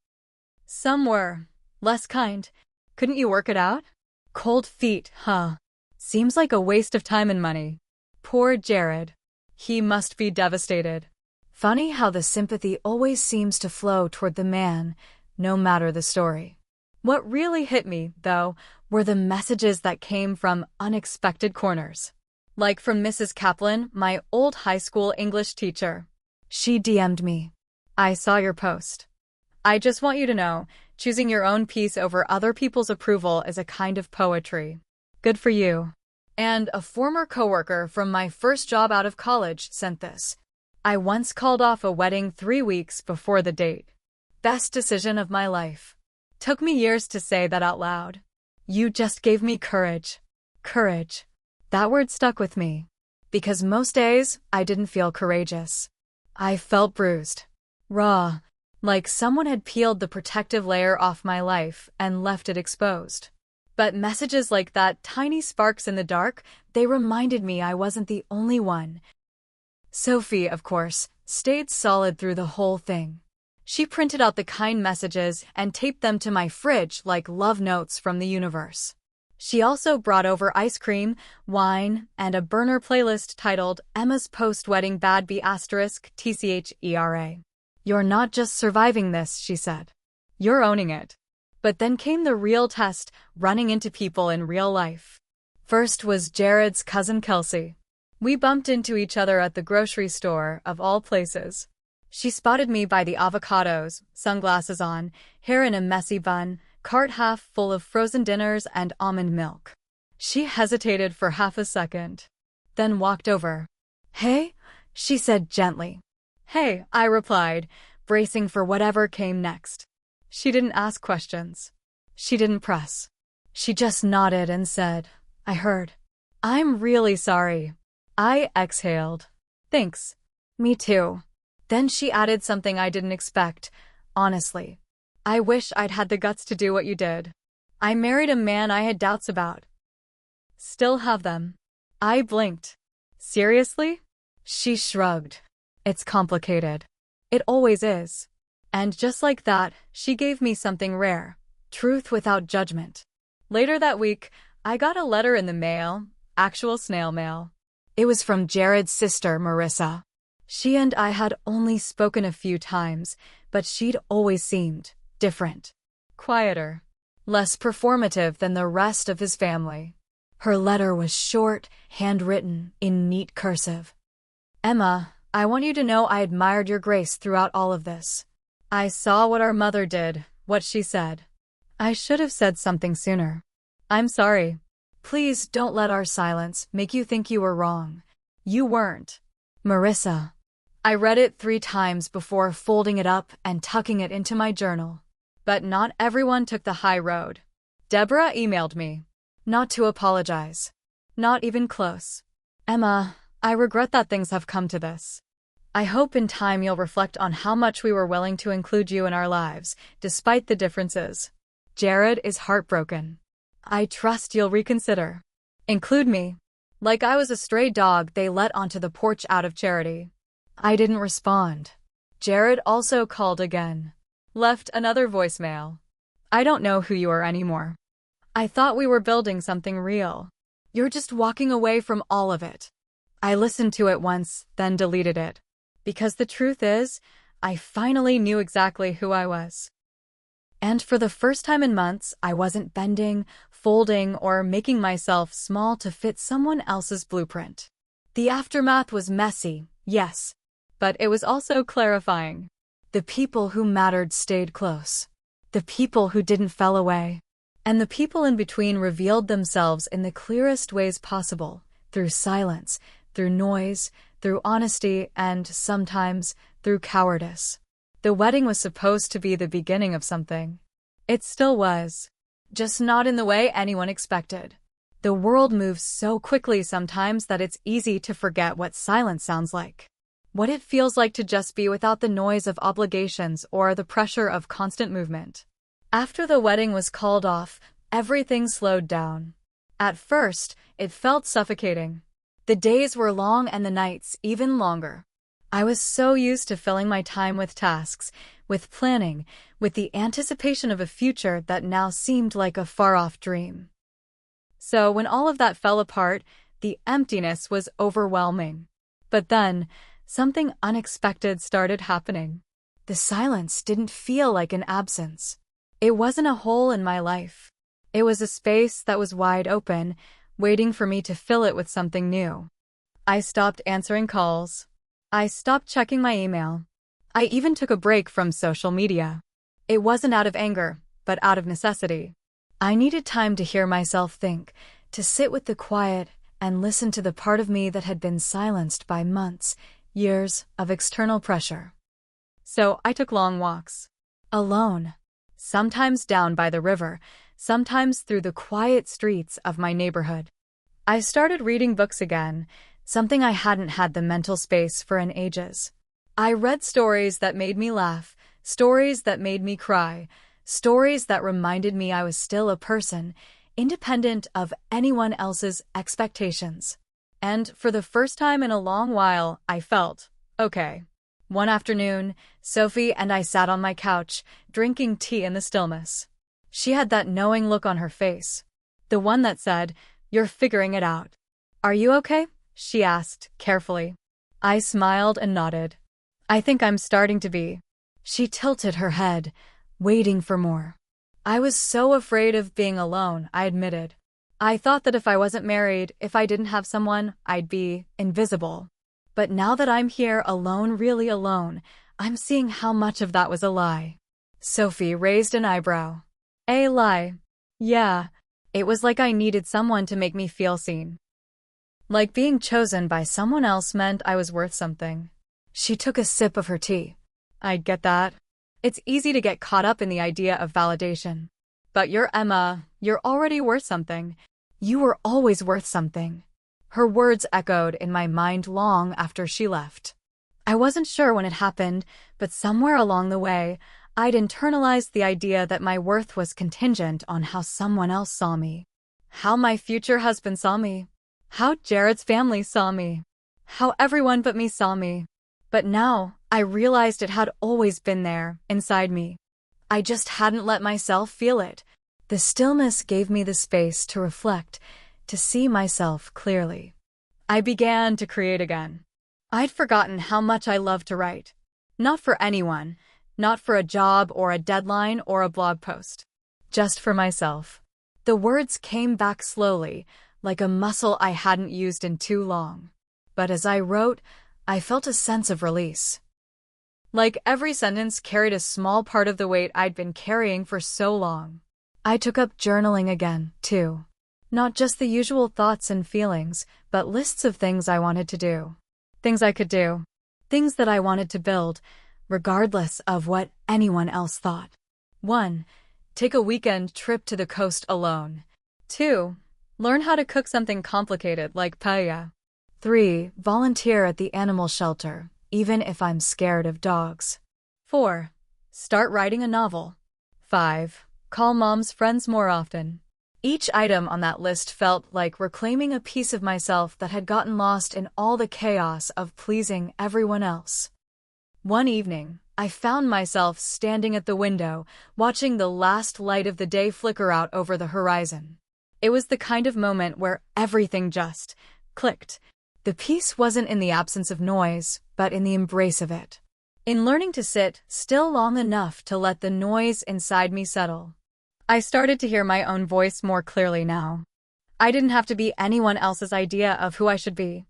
Some were less kind. Couldn't you work it out? Cold feet, huh? Seems like a waste of time and money. Poor Jared. He must be devastated. Funny how the sympathy always seems to flow toward the man, no matter the story. What really hit me, though, were the messages that came from unexpected corners. Like from Mrs. Kaplan, my old high school English teacher. She DM'd me. I saw your post. I just want you to know, choosing your own peace over other people's approval is a kind of poetry. Good for you. And a former coworker from my first job out of college sent this. I once called off a wedding 3 weeks before the date. Best decision of my life. Took me years to say that out loud. You just gave me courage. Courage. That word stuck with me. Because most days, I didn't feel courageous. I felt bruised. Raw. Like someone had peeled the protective layer off my life and left it exposed. But messages like that, tiny sparks in the dark, they reminded me I wasn't the only one. Sophie, of course, stayed solid through the whole thing. She printed out the kind messages and taped them to my fridge like love notes from the universe. She also brought over ice cream, wine, and a burner playlist titled Emma's Post-Wedding Bad B** TCHERA. You're not just surviving this, she said. You're owning it. But then came the real test, running into people in real life. First was Jared's cousin Kelsey. We bumped into each other at the grocery store, of all places. She spotted me by the avocados, sunglasses on, hair in a messy bun, cart half full of frozen dinners and almond milk. She hesitated for half a second, then walked over. Hey, she said gently. Hey, I replied, bracing for whatever came next. She didn't ask questions. She didn't press. She just nodded and said, I heard. I'm really sorry. I exhaled. Thanks. Me too. Then she added something I didn't expect. Honestly, I wish I'd had the guts to do what you did. I married a man I had doubts about. Still have them. I blinked. Seriously? She shrugged. It's complicated. It always is. And just like that, she gave me something rare. Truth without judgment. Later that week, I got a letter in the mail, actual snail mail. It was from Jared's sister, Marissa. She and I had only spoken a few times, but she'd always seemed different. Quieter. Less performative than the rest of his family. Her letter was short, handwritten, in neat cursive. Emma, I want you to know I admired your grace throughout all of this. I saw what our mother did, what she said. I should have said something sooner. I'm sorry. Please don't let our silence make you think you were wrong. You weren't. Marissa. I read it 3 times before folding it up and tucking it into my journal. But not everyone took the high road. Deborah emailed me. Not to apologize. Not even close. Emma, I regret that things have come to this. I hope in time you'll reflect on how much we were willing to include you in our lives, despite the differences. Jared is heartbroken. I trust you'll reconsider. Include me. Like I was a stray dog they let onto the porch out of charity. I didn't respond. Jared also called again. Left another voicemail. I don't know who you are anymore. I thought we were building something real. You're just walking away from all of it. I listened to it once, then deleted it. Because the truth is, I finally knew exactly who I was. And for the first time in months, I wasn't bending, folding or making myself small to fit someone else's blueprint. The aftermath was messy, yes, but it was also clarifying. The people who mattered stayed close. The people who didn't fell away. And the people in between revealed themselves in the clearest ways possible, through silence, through noise, through honesty, and sometimes through cowardice. The wedding was supposed to be the beginning of something. It still was. Just not in the way anyone expected. The world moves so quickly sometimes that it's easy to forget what silence sounds like. What it feels like to just be without the noise of obligations or the pressure of constant movement. After the wedding was called off, everything slowed down. At first, it felt suffocating. The days were long and the nights even longer. I was so used to filling my time with tasks, with planning, with the anticipation of a future that now seemed like a far-off dream. So when all of that fell apart, the emptiness was overwhelming. But then, something unexpected started happening. The silence didn't feel like an absence. It wasn't a hole in my life. It was a space that was wide open, waiting for me to fill it with something new. I stopped answering calls. I stopped checking my email. I even took a break from social media. It wasn't out of anger, but out of necessity. I needed time to hear myself think, to sit with the quiet and listen to the part of me that had been silenced by months, years of external pressure. So I took long walks. Alone. Sometimes down by the river, sometimes through the quiet streets of my neighborhood. I started reading books again, something I hadn't had the mental space for in ages. I read stories that made me laugh, stories that made me cry, stories that reminded me I was still a person, independent of anyone else's expectations. And for the first time in a long while, I felt okay. One afternoon, Sophie and I sat on my couch, drinking tea in the stillness. She had that knowing look on her face. The one that said, "You're figuring it out." "Are you okay?" she asked, carefully. I smiled and nodded. "I think I'm starting to be." She tilted her head, waiting for more. I was so afraid of being alone, I admitted. I thought that if I wasn't married, if I didn't have someone, I'd be invisible. But now that I'm here alone, really alone, I'm seeing how much of that was a lie. Sophie raised an eyebrow. "A lie?" "Yeah. It was like I needed someone to make me feel seen. Like being chosen by someone else meant I was worth something." She took a sip of her tea. "I get that. It's easy to get caught up in the idea of validation. But you're Emma, you're already worth something. You were always worth something." Her words echoed in my mind long after she left. I wasn't sure when it happened, but somewhere along the way, I'd internalized the idea that my worth was contingent on how someone else saw me. How my future husband saw me. How Jared's family saw me. How everyone but me saw me. But now, I realized it had always been there, inside me. I just hadn't let myself feel it. The stillness gave me the space to reflect, to see myself clearly. I began to create again. I'd forgotten how much I loved to write. Not for anyone, not for a job or a deadline or a blog post. Just for myself. The words came back slowly, like a muscle I hadn't used in too long. But as I wrote, I felt a sense of release. Like every sentence carried a small part of the weight I'd been carrying for so long. I took up journaling again, too. Not just the usual thoughts and feelings, but lists of things I wanted to do. Things I could do. Things that I wanted to build, regardless of what anyone else thought. 1. Take a weekend trip to the coast alone. 2. Learn how to cook something complicated like paella. 3. Volunteer at the animal shelter, even if I'm scared of dogs. 4. Start writing a novel. 5. Call mom's friends more often. Each item on that list felt like reclaiming a piece of myself that had gotten lost in all the chaos of pleasing everyone else. One evening, I found myself standing at the window, watching the last light of the day flicker out over the horizon. It was the kind of moment where everything just clicked. The peace wasn't in the absence of noise, but in the embrace of it. In learning to sit still long enough to let the noise inside me settle. I started to hear my own voice more clearly now. I didn't have to be anyone else's idea of who I should be.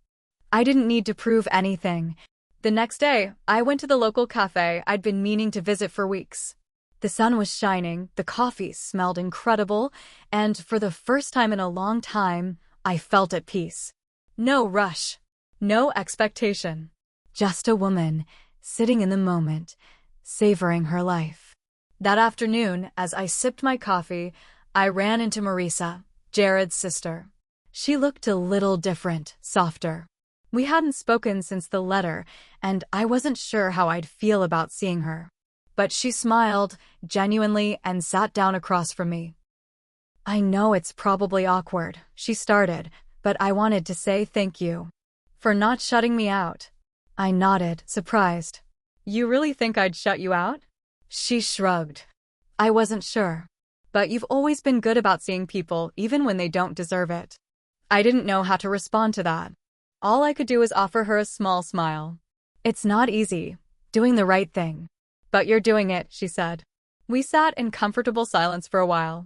I didn't need to prove anything. The next day, I went to the local cafe I'd been meaning to visit for weeks. The sun was shining, the coffee smelled incredible, and for the first time in a long time, I felt at peace. No rush. No expectation. Just a woman, sitting in the moment, savoring her life. That afternoon, as I sipped my coffee, I ran into Marisa, Jared's sister. She looked a little different, softer. We hadn't spoken since the letter, and I wasn't sure how I'd feel about seeing her. But she smiled, genuinely, and sat down across from me. "I know it's probably awkward," she started, "but I wanted to say thank you for not shutting me out." I nodded, surprised. "You really think I'd shut you out?" She shrugged. "I wasn't sure. But you've always been good about seeing people even when they don't deserve it." I didn't know how to respond to that. All I could do was offer her a small smile. "It's not easy, doing the right thing. But you're doing it," she said. We sat in comfortable silence for a while.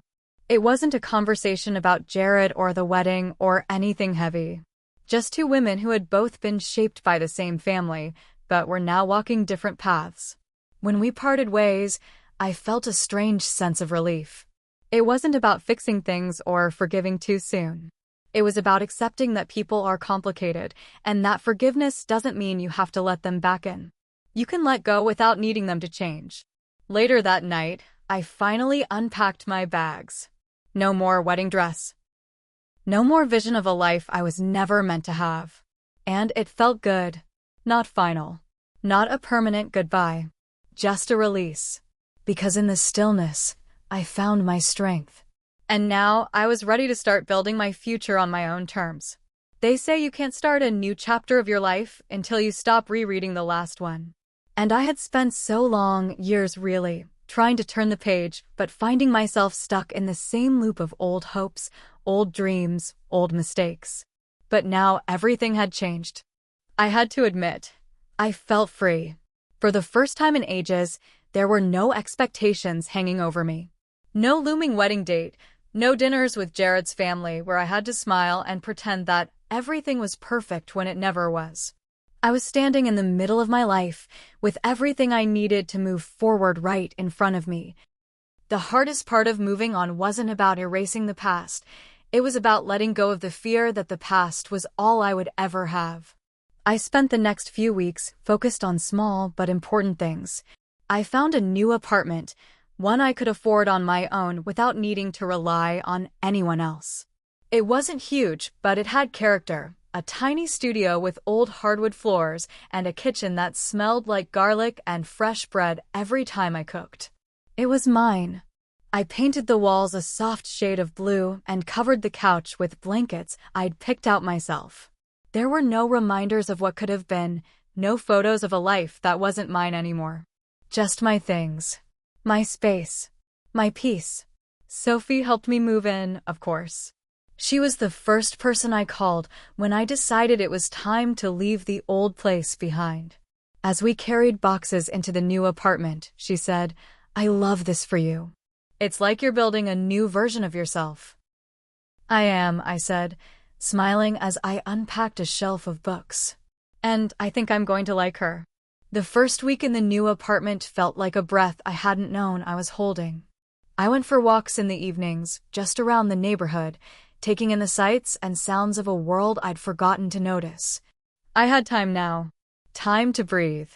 It wasn't a conversation about Jared or the wedding or anything heavy. Just two women who had both been shaped by the same family, but were now walking different paths. When we parted ways, I felt a strange sense of relief. It wasn't about fixing things or forgiving too soon. It was about accepting that people are complicated, and that forgiveness doesn't mean you have to let them back in. You can let go without needing them to change. Later that night, I finally unpacked my bags. No more wedding dress. No more vision of a life I was never meant to have. And it felt good. Not final. Not a permanent goodbye. Just a release. Because in the stillness, I found my strength. And now I was ready to start building my future on my own terms. They say you can't start a new chapter of your life until you stop rereading the last one. And I had spent so long, years really, trying to turn the page, but finding myself stuck in the same loop of old hopes, old dreams, old mistakes. But now everything had changed. I had to admit, I felt free. For the first time in ages, there were no expectations hanging over me. No looming wedding date, no dinners with Jared's family where I had to smile and pretend that everything was perfect when it never was. I was standing in the middle of my life, with everything I needed to move forward right in front of me. The hardest part of moving on wasn't about erasing the past. It was about letting go of the fear that the past was all I would ever have. I spent the next few weeks focused on small but important things. I found a new apartment, one I could afford on my own without needing to rely on anyone else. It wasn't huge, but it had character. A tiny studio with old hardwood floors and a kitchen that smelled like garlic and fresh bread every time I cooked. It was mine. I painted the walls a soft shade of blue and covered the couch with blankets I'd picked out myself. There were no reminders of what could have been, no photos of a life that wasn't mine anymore. Just my things. My space. My peace. Sophie helped me move in, of course. She was the first person I called when I decided it was time to leave the old place behind. As we carried boxes into the new apartment, she said, "I love this for you. It's like you're building a new version of yourself." "I am," I said, smiling as I unpacked a shelf of books. "And I think I'm going to like her." The first week in the new apartment felt like a breath I hadn't known I was holding. I went for walks in the evenings, just around the neighborhood, taking in the sights and sounds of a world I'd forgotten to notice. I had time now. Time to breathe.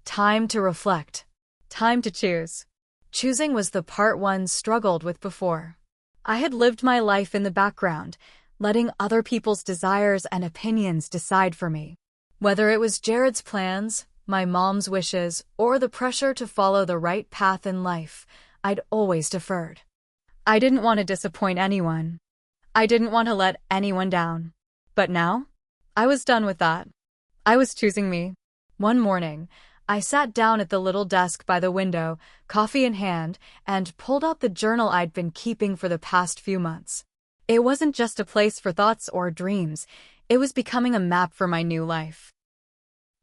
Time to reflect. Time to choose. Choosing was the part one struggled with before. I had lived my life in the background, letting other people's desires and opinions decide for me. Whether it was Jared's plans, my mom's wishes, or the pressure to follow the right path in life, I'd always deferred. I didn't want to disappoint anyone. I didn't want to let anyone down. But now, I was done with that. I was choosing me. One morning, I sat down at the little desk by the window, coffee in hand, and pulled out the journal I'd been keeping for the past few months. It wasn't just a place for thoughts or dreams. It was becoming a map for my new life.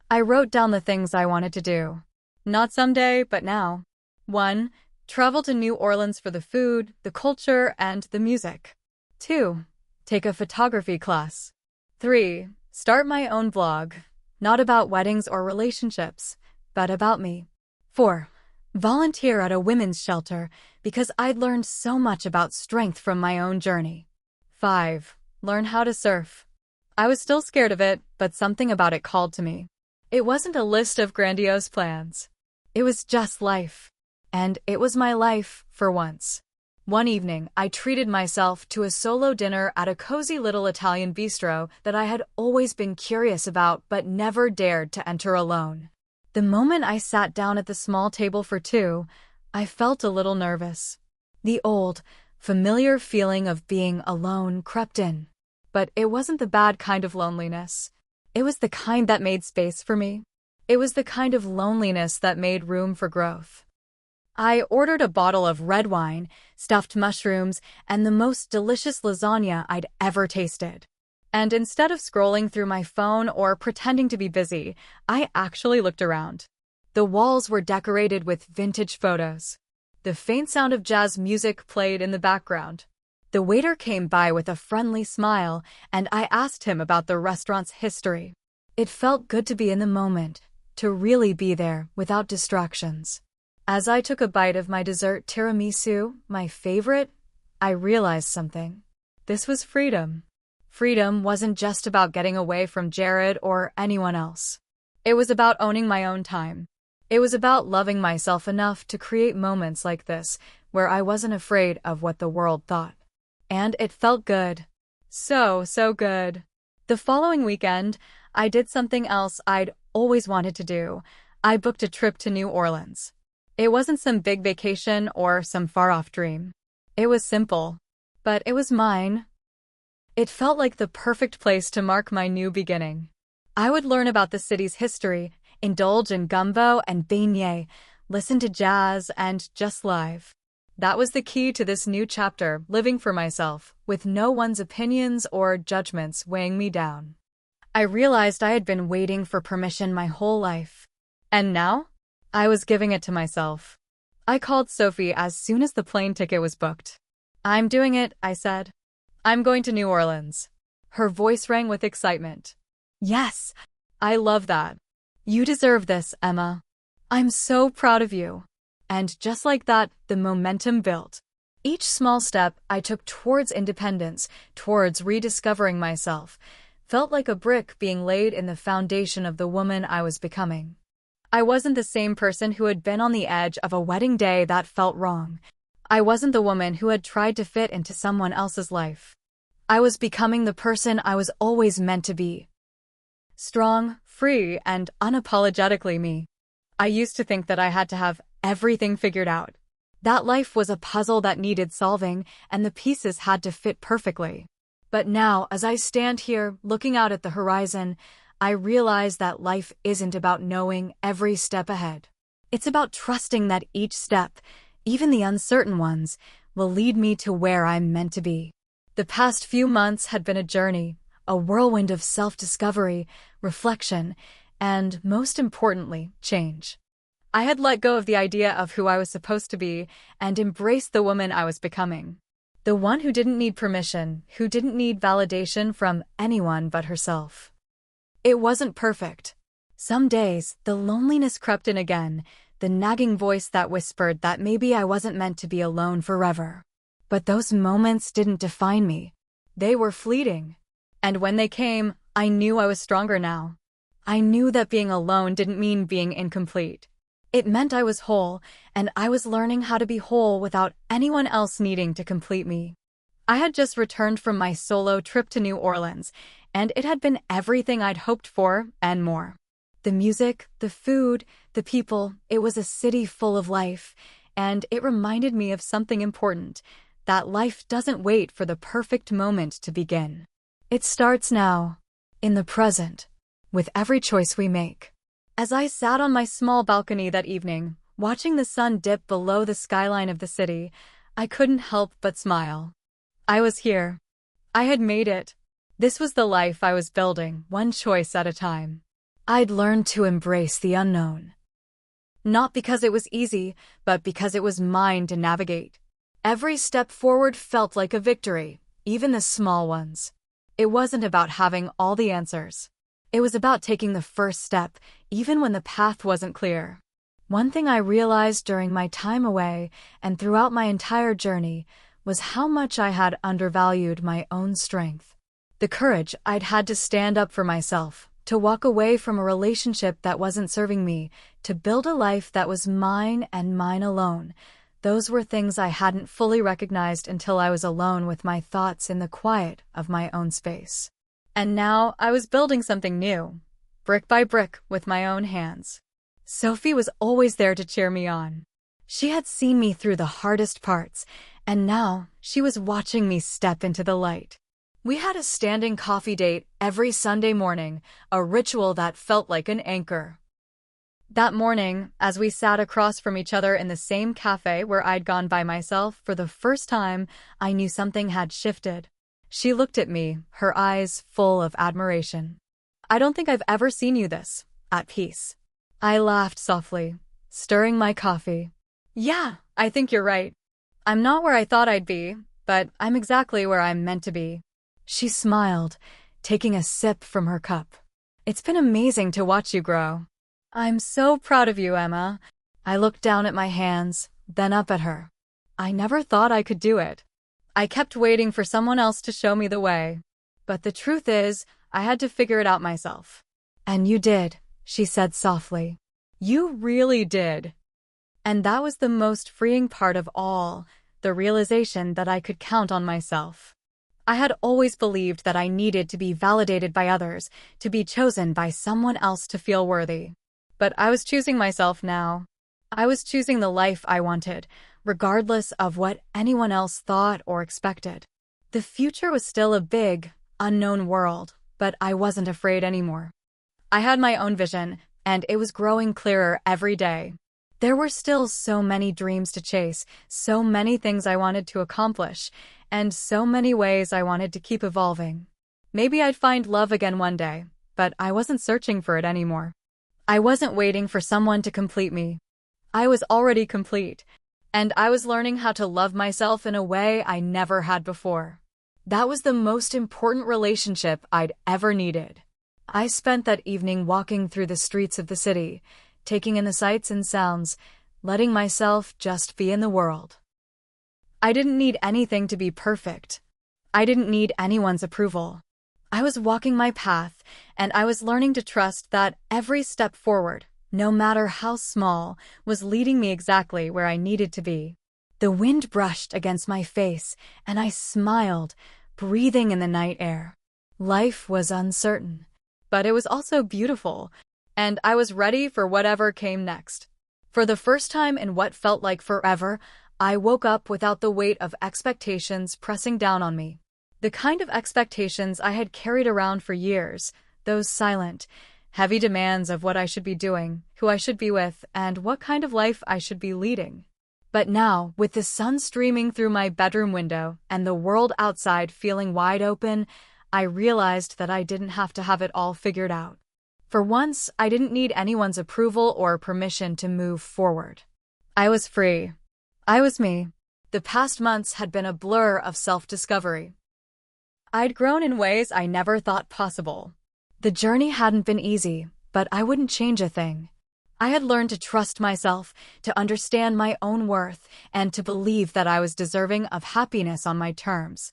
I wrote down the things I wanted to do. Not someday, but now. 1. Travel to New Orleans for the food, the culture, and the music. 2. Take a photography class. 3. Start my own blog. Not about weddings or relationships, but about me. 4. Volunteer at a women's shelter because I'd learned so much about strength from my own journey. 5. Learn how to surf. I was still scared of it, but something about it called to me. It wasn't a list of grandiose plans. It was just life. And it was my life, for once. One evening, I treated myself to a solo dinner at a cozy little Italian bistro that I had always been curious about but never dared to enter alone. The moment I sat down at the small table for two, I felt a little nervous. The old, familiar feeling of being alone crept in. But it wasn't the bad kind of loneliness. It was the kind that made space for me. It was the kind of loneliness that made room for growth. I ordered a bottle of red wine, stuffed mushrooms, and the most delicious lasagna I'd ever tasted. And instead of scrolling through my phone or pretending to be busy, I actually looked around. The walls were decorated with vintage photos. The faint sound of jazz music played in the background. The waiter came by with a friendly smile, and I asked him about the restaurant's history. It felt good to be in the moment, to really be there without distractions. As I took a bite of my dessert tiramisu, my favorite, I realized something. This was freedom. Freedom wasn't just about getting away from Jared or anyone else. It was about owning my own time. It was about loving myself enough to create moments like this, where I wasn't afraid of what the world thought. And it felt good. So good. The following weekend, I did something else I'd always wanted to do. I booked a trip to New Orleans. It wasn't some big vacation or some far-off dream. It was simple, but it was mine. It felt like the perfect place to mark my new beginning. I would learn about the city's history, indulge in gumbo and beignets, listen to jazz, and just live. That was the key to this new chapter, living for myself, with no one's opinions or judgments weighing me down. I realized I had been waiting for permission my whole life. And now? I was giving it to myself. I called Sophie as soon as the plane ticket was booked. "I'm doing it," I said. "I'm going to New Orleans." Her voice rang with excitement. "Yes, I love that. You deserve this, Emma. I'm so proud of you." And just like that, the momentum built. Each small step I took towards independence, towards rediscovering myself, felt like a brick being laid in the foundation of the woman I was becoming. I wasn't the same person who had been on the edge of a wedding day that felt wrong. I wasn't the woman who had tried to fit into someone else's life. I was becoming the person I was always meant to be. Strong, free, and unapologetically me. I used to think that I had to have everything figured out. That life was a puzzle that needed solving, and the pieces had to fit perfectly. But now, as I stand here, looking out at the horizon, I realize that life isn't about knowing every step ahead. It's about trusting that each step, even the uncertain ones, will lead me to where I'm meant to be. The past few months had been a journey, a whirlwind of self-discovery, reflection, and, most importantly, change. I had let go of the idea of who I was supposed to be and embraced the woman I was becoming. The one who didn't need permission, who didn't need validation from anyone but herself. It wasn't perfect. Some days, the loneliness crept in again, the nagging voice that whispered that maybe I wasn't meant to be alone forever. But those moments didn't define me. They were fleeting. And when they came, I knew I was stronger now. I knew that being alone didn't mean being incomplete. It meant I was whole, and I was learning how to be whole without anyone else needing to complete me. I had just returned from my solo trip to New Orleans, and it had been everything I'd hoped for and more. The music, the food, the people, it was a city full of life, and it reminded me of something important, that life doesn't wait for the perfect moment to begin. It starts now, in the present, with every choice we make. As I sat on my small balcony that evening, watching the sun dip below the skyline of the city, I couldn't help but smile. I was here. I had made it. This was the life I was building, one choice at a time. I'd learned to embrace the unknown. Not because it was easy, but because it was mine to navigate. Every step forward felt like a victory, even the small ones. It wasn't about having all the answers. It was about taking the first step, even when the path wasn't clear. One thing I realized during my time away and throughout my entire journey was how much I had undervalued my own strength. The courage I'd had to stand up for myself, to walk away from a relationship that wasn't serving me, to build a life that was mine and mine alone. Those were things I hadn't fully recognized until I was alone with my thoughts in the quiet of my own space. And now I was building something new, brick by brick, with my own hands. Sophie was always there to cheer me on. She had seen me through the hardest parts, and now she was watching me step into the light. We had a standing coffee date every Sunday morning, a ritual that felt like an anchor. That morning, as we sat across from each other in the same cafe where I'd gone by myself for the first time, I knew something had shifted. She looked at me, her eyes full of admiration. "I don't think I've ever seen you this, at peace." I laughed softly, stirring my coffee. "Yeah, I think you're right. I'm not where I thought I'd be, but I'm exactly where I'm meant to be." She smiled, taking a sip from her cup. "It's been amazing to watch you grow." "I'm so proud of you, Emma." I looked down at my hands, then up at her. I never thought I could do it. I kept waiting for someone else to show me the way. But the truth is, I had to figure it out myself. "And you did," she said softly. "You really did." And that was the most freeing part of all, the realization that I could count on myself. I had always believed that I needed to be validated by others, to be chosen by someone else to feel worthy. But I was choosing myself now. I was choosing the life I wanted, regardless of what anyone else thought or expected. The future was still a big, unknown world, but I wasn't afraid anymore. I had my own vision, and it was growing clearer every day. There were still so many dreams to chase, so many things I wanted to accomplish, and so many ways I wanted to keep evolving. Maybe I'd find love again one day, but I wasn't searching for it anymore. I wasn't waiting for someone to complete me. I was already complete, and I was learning how to love myself in a way I never had before. That was the most important relationship I'd ever needed. I spent that evening walking through the streets of the city, taking in the sights and sounds, letting myself just be in the world. I didn't need anything to be perfect. I didn't need anyone's approval. I was walking my path, and I was learning to trust that every step forward, no matter how small, was leading me exactly where I needed to be. The wind brushed against my face, and I smiled, breathing in the night air. Life was uncertain, but it was also beautiful, and I was ready for whatever came next. For the first time in what felt like forever, I woke up without the weight of expectations pressing down on me. The kind of expectations I had carried around for years, those silent, heavy demands of what I should be doing, who I should be with, and what kind of life I should be leading. But now, with the sun streaming through my bedroom window and the world outside feeling wide open, I realized that I didn't have to have it all figured out. For once, I didn't need anyone's approval or permission to move forward. I was free. I was me. The past months had been a blur of self-discovery. I'd grown in ways I never thought possible. The journey hadn't been easy, but I wouldn't change a thing. I had learned to trust myself, to understand my own worth, and to believe that I was deserving of happiness on my terms.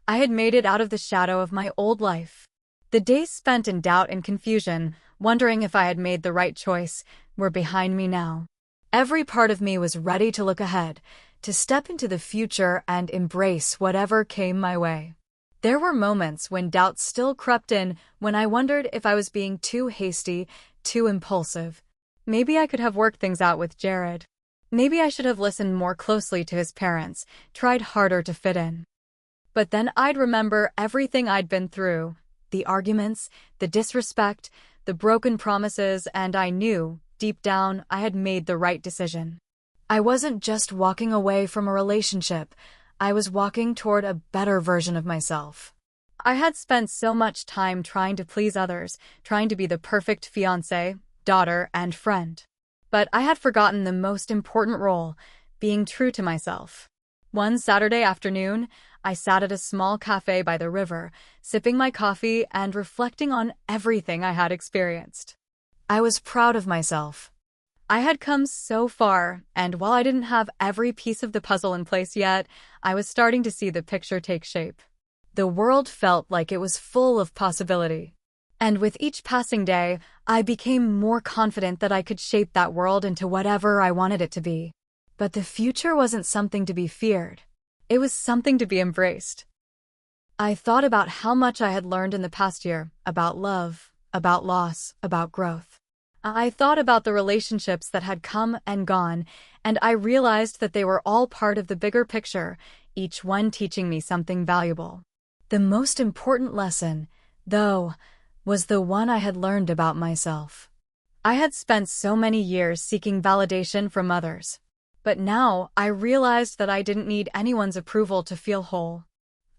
I had made it out of the shadow of my old life. The days spent in doubt and confusion, wondering if I had made the right choice, were behind me now. Every part of me was ready to look ahead, to step into the future and embrace whatever came my way. There were moments when doubt still crept in, when I wondered if I was being too hasty, too impulsive. Maybe I could have worked things out with Jared. Maybe I should have listened more closely to his parents, tried harder to fit in. But then I'd remember everything I'd been through, the arguments, the disrespect, the broken promises, and I knew, deep down, I had made the right decision. I wasn't just walking away from a relationship. I was walking toward a better version of myself. I had spent so much time trying to please others, trying to be the perfect fiancé, daughter, and friend. But I had forgotten the most important role, being true to myself. One Saturday afternoon, I sat at a small cafe by the river, sipping my coffee and reflecting on everything I had experienced. I was proud of myself. I had come so far, and while I didn't have every piece of the puzzle in place yet, I was starting to see the picture take shape. The world felt like it was full of possibility. And with each passing day, I became more confident that I could shape that world into whatever I wanted it to be. But the future wasn't something to be feared. It was something to be embraced. I thought about how much I had learned in the past year, about love, about loss, about growth. I thought about the relationships that had come and gone, and I realized that they were all part of the bigger picture, each one teaching me something valuable. The most important lesson, though, was the one I had learned about myself. I had spent so many years seeking validation from others. But now I realized that I didn't need anyone's approval to feel whole.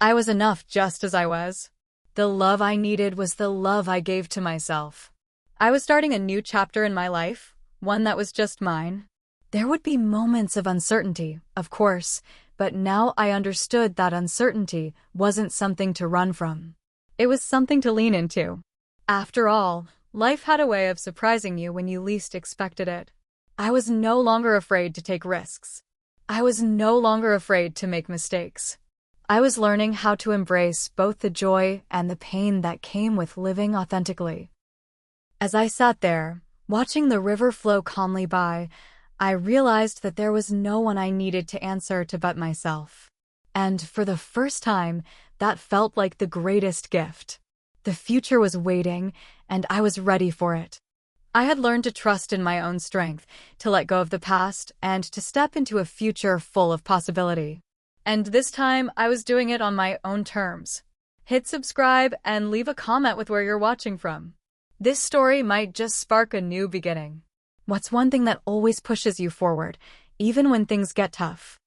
I was enough just as I was. The love I needed was the love I gave to myself. I was starting a new chapter in my life, one that was just mine. There would be moments of uncertainty, of course, but now I understood that uncertainty wasn't something to run from. It was something to lean into. After all, life had a way of surprising you when you least expected it. I was no longer afraid to take risks. I was no longer afraid to make mistakes. I was learning how to embrace both the joy and the pain that came with living authentically. As I sat there, watching the river flow calmly by, I realized that there was no one I needed to answer to but myself. And for the first time, that felt like the greatest gift. The future was waiting, and I was ready for it. I had learned to trust in my own strength, to let go of the past, and to step into a future full of possibility. And this time, I was doing it on my own terms. Hit subscribe and leave a comment with where you're watching from. This story might just spark a new beginning. What's one thing that always pushes you forward, even when things get tough?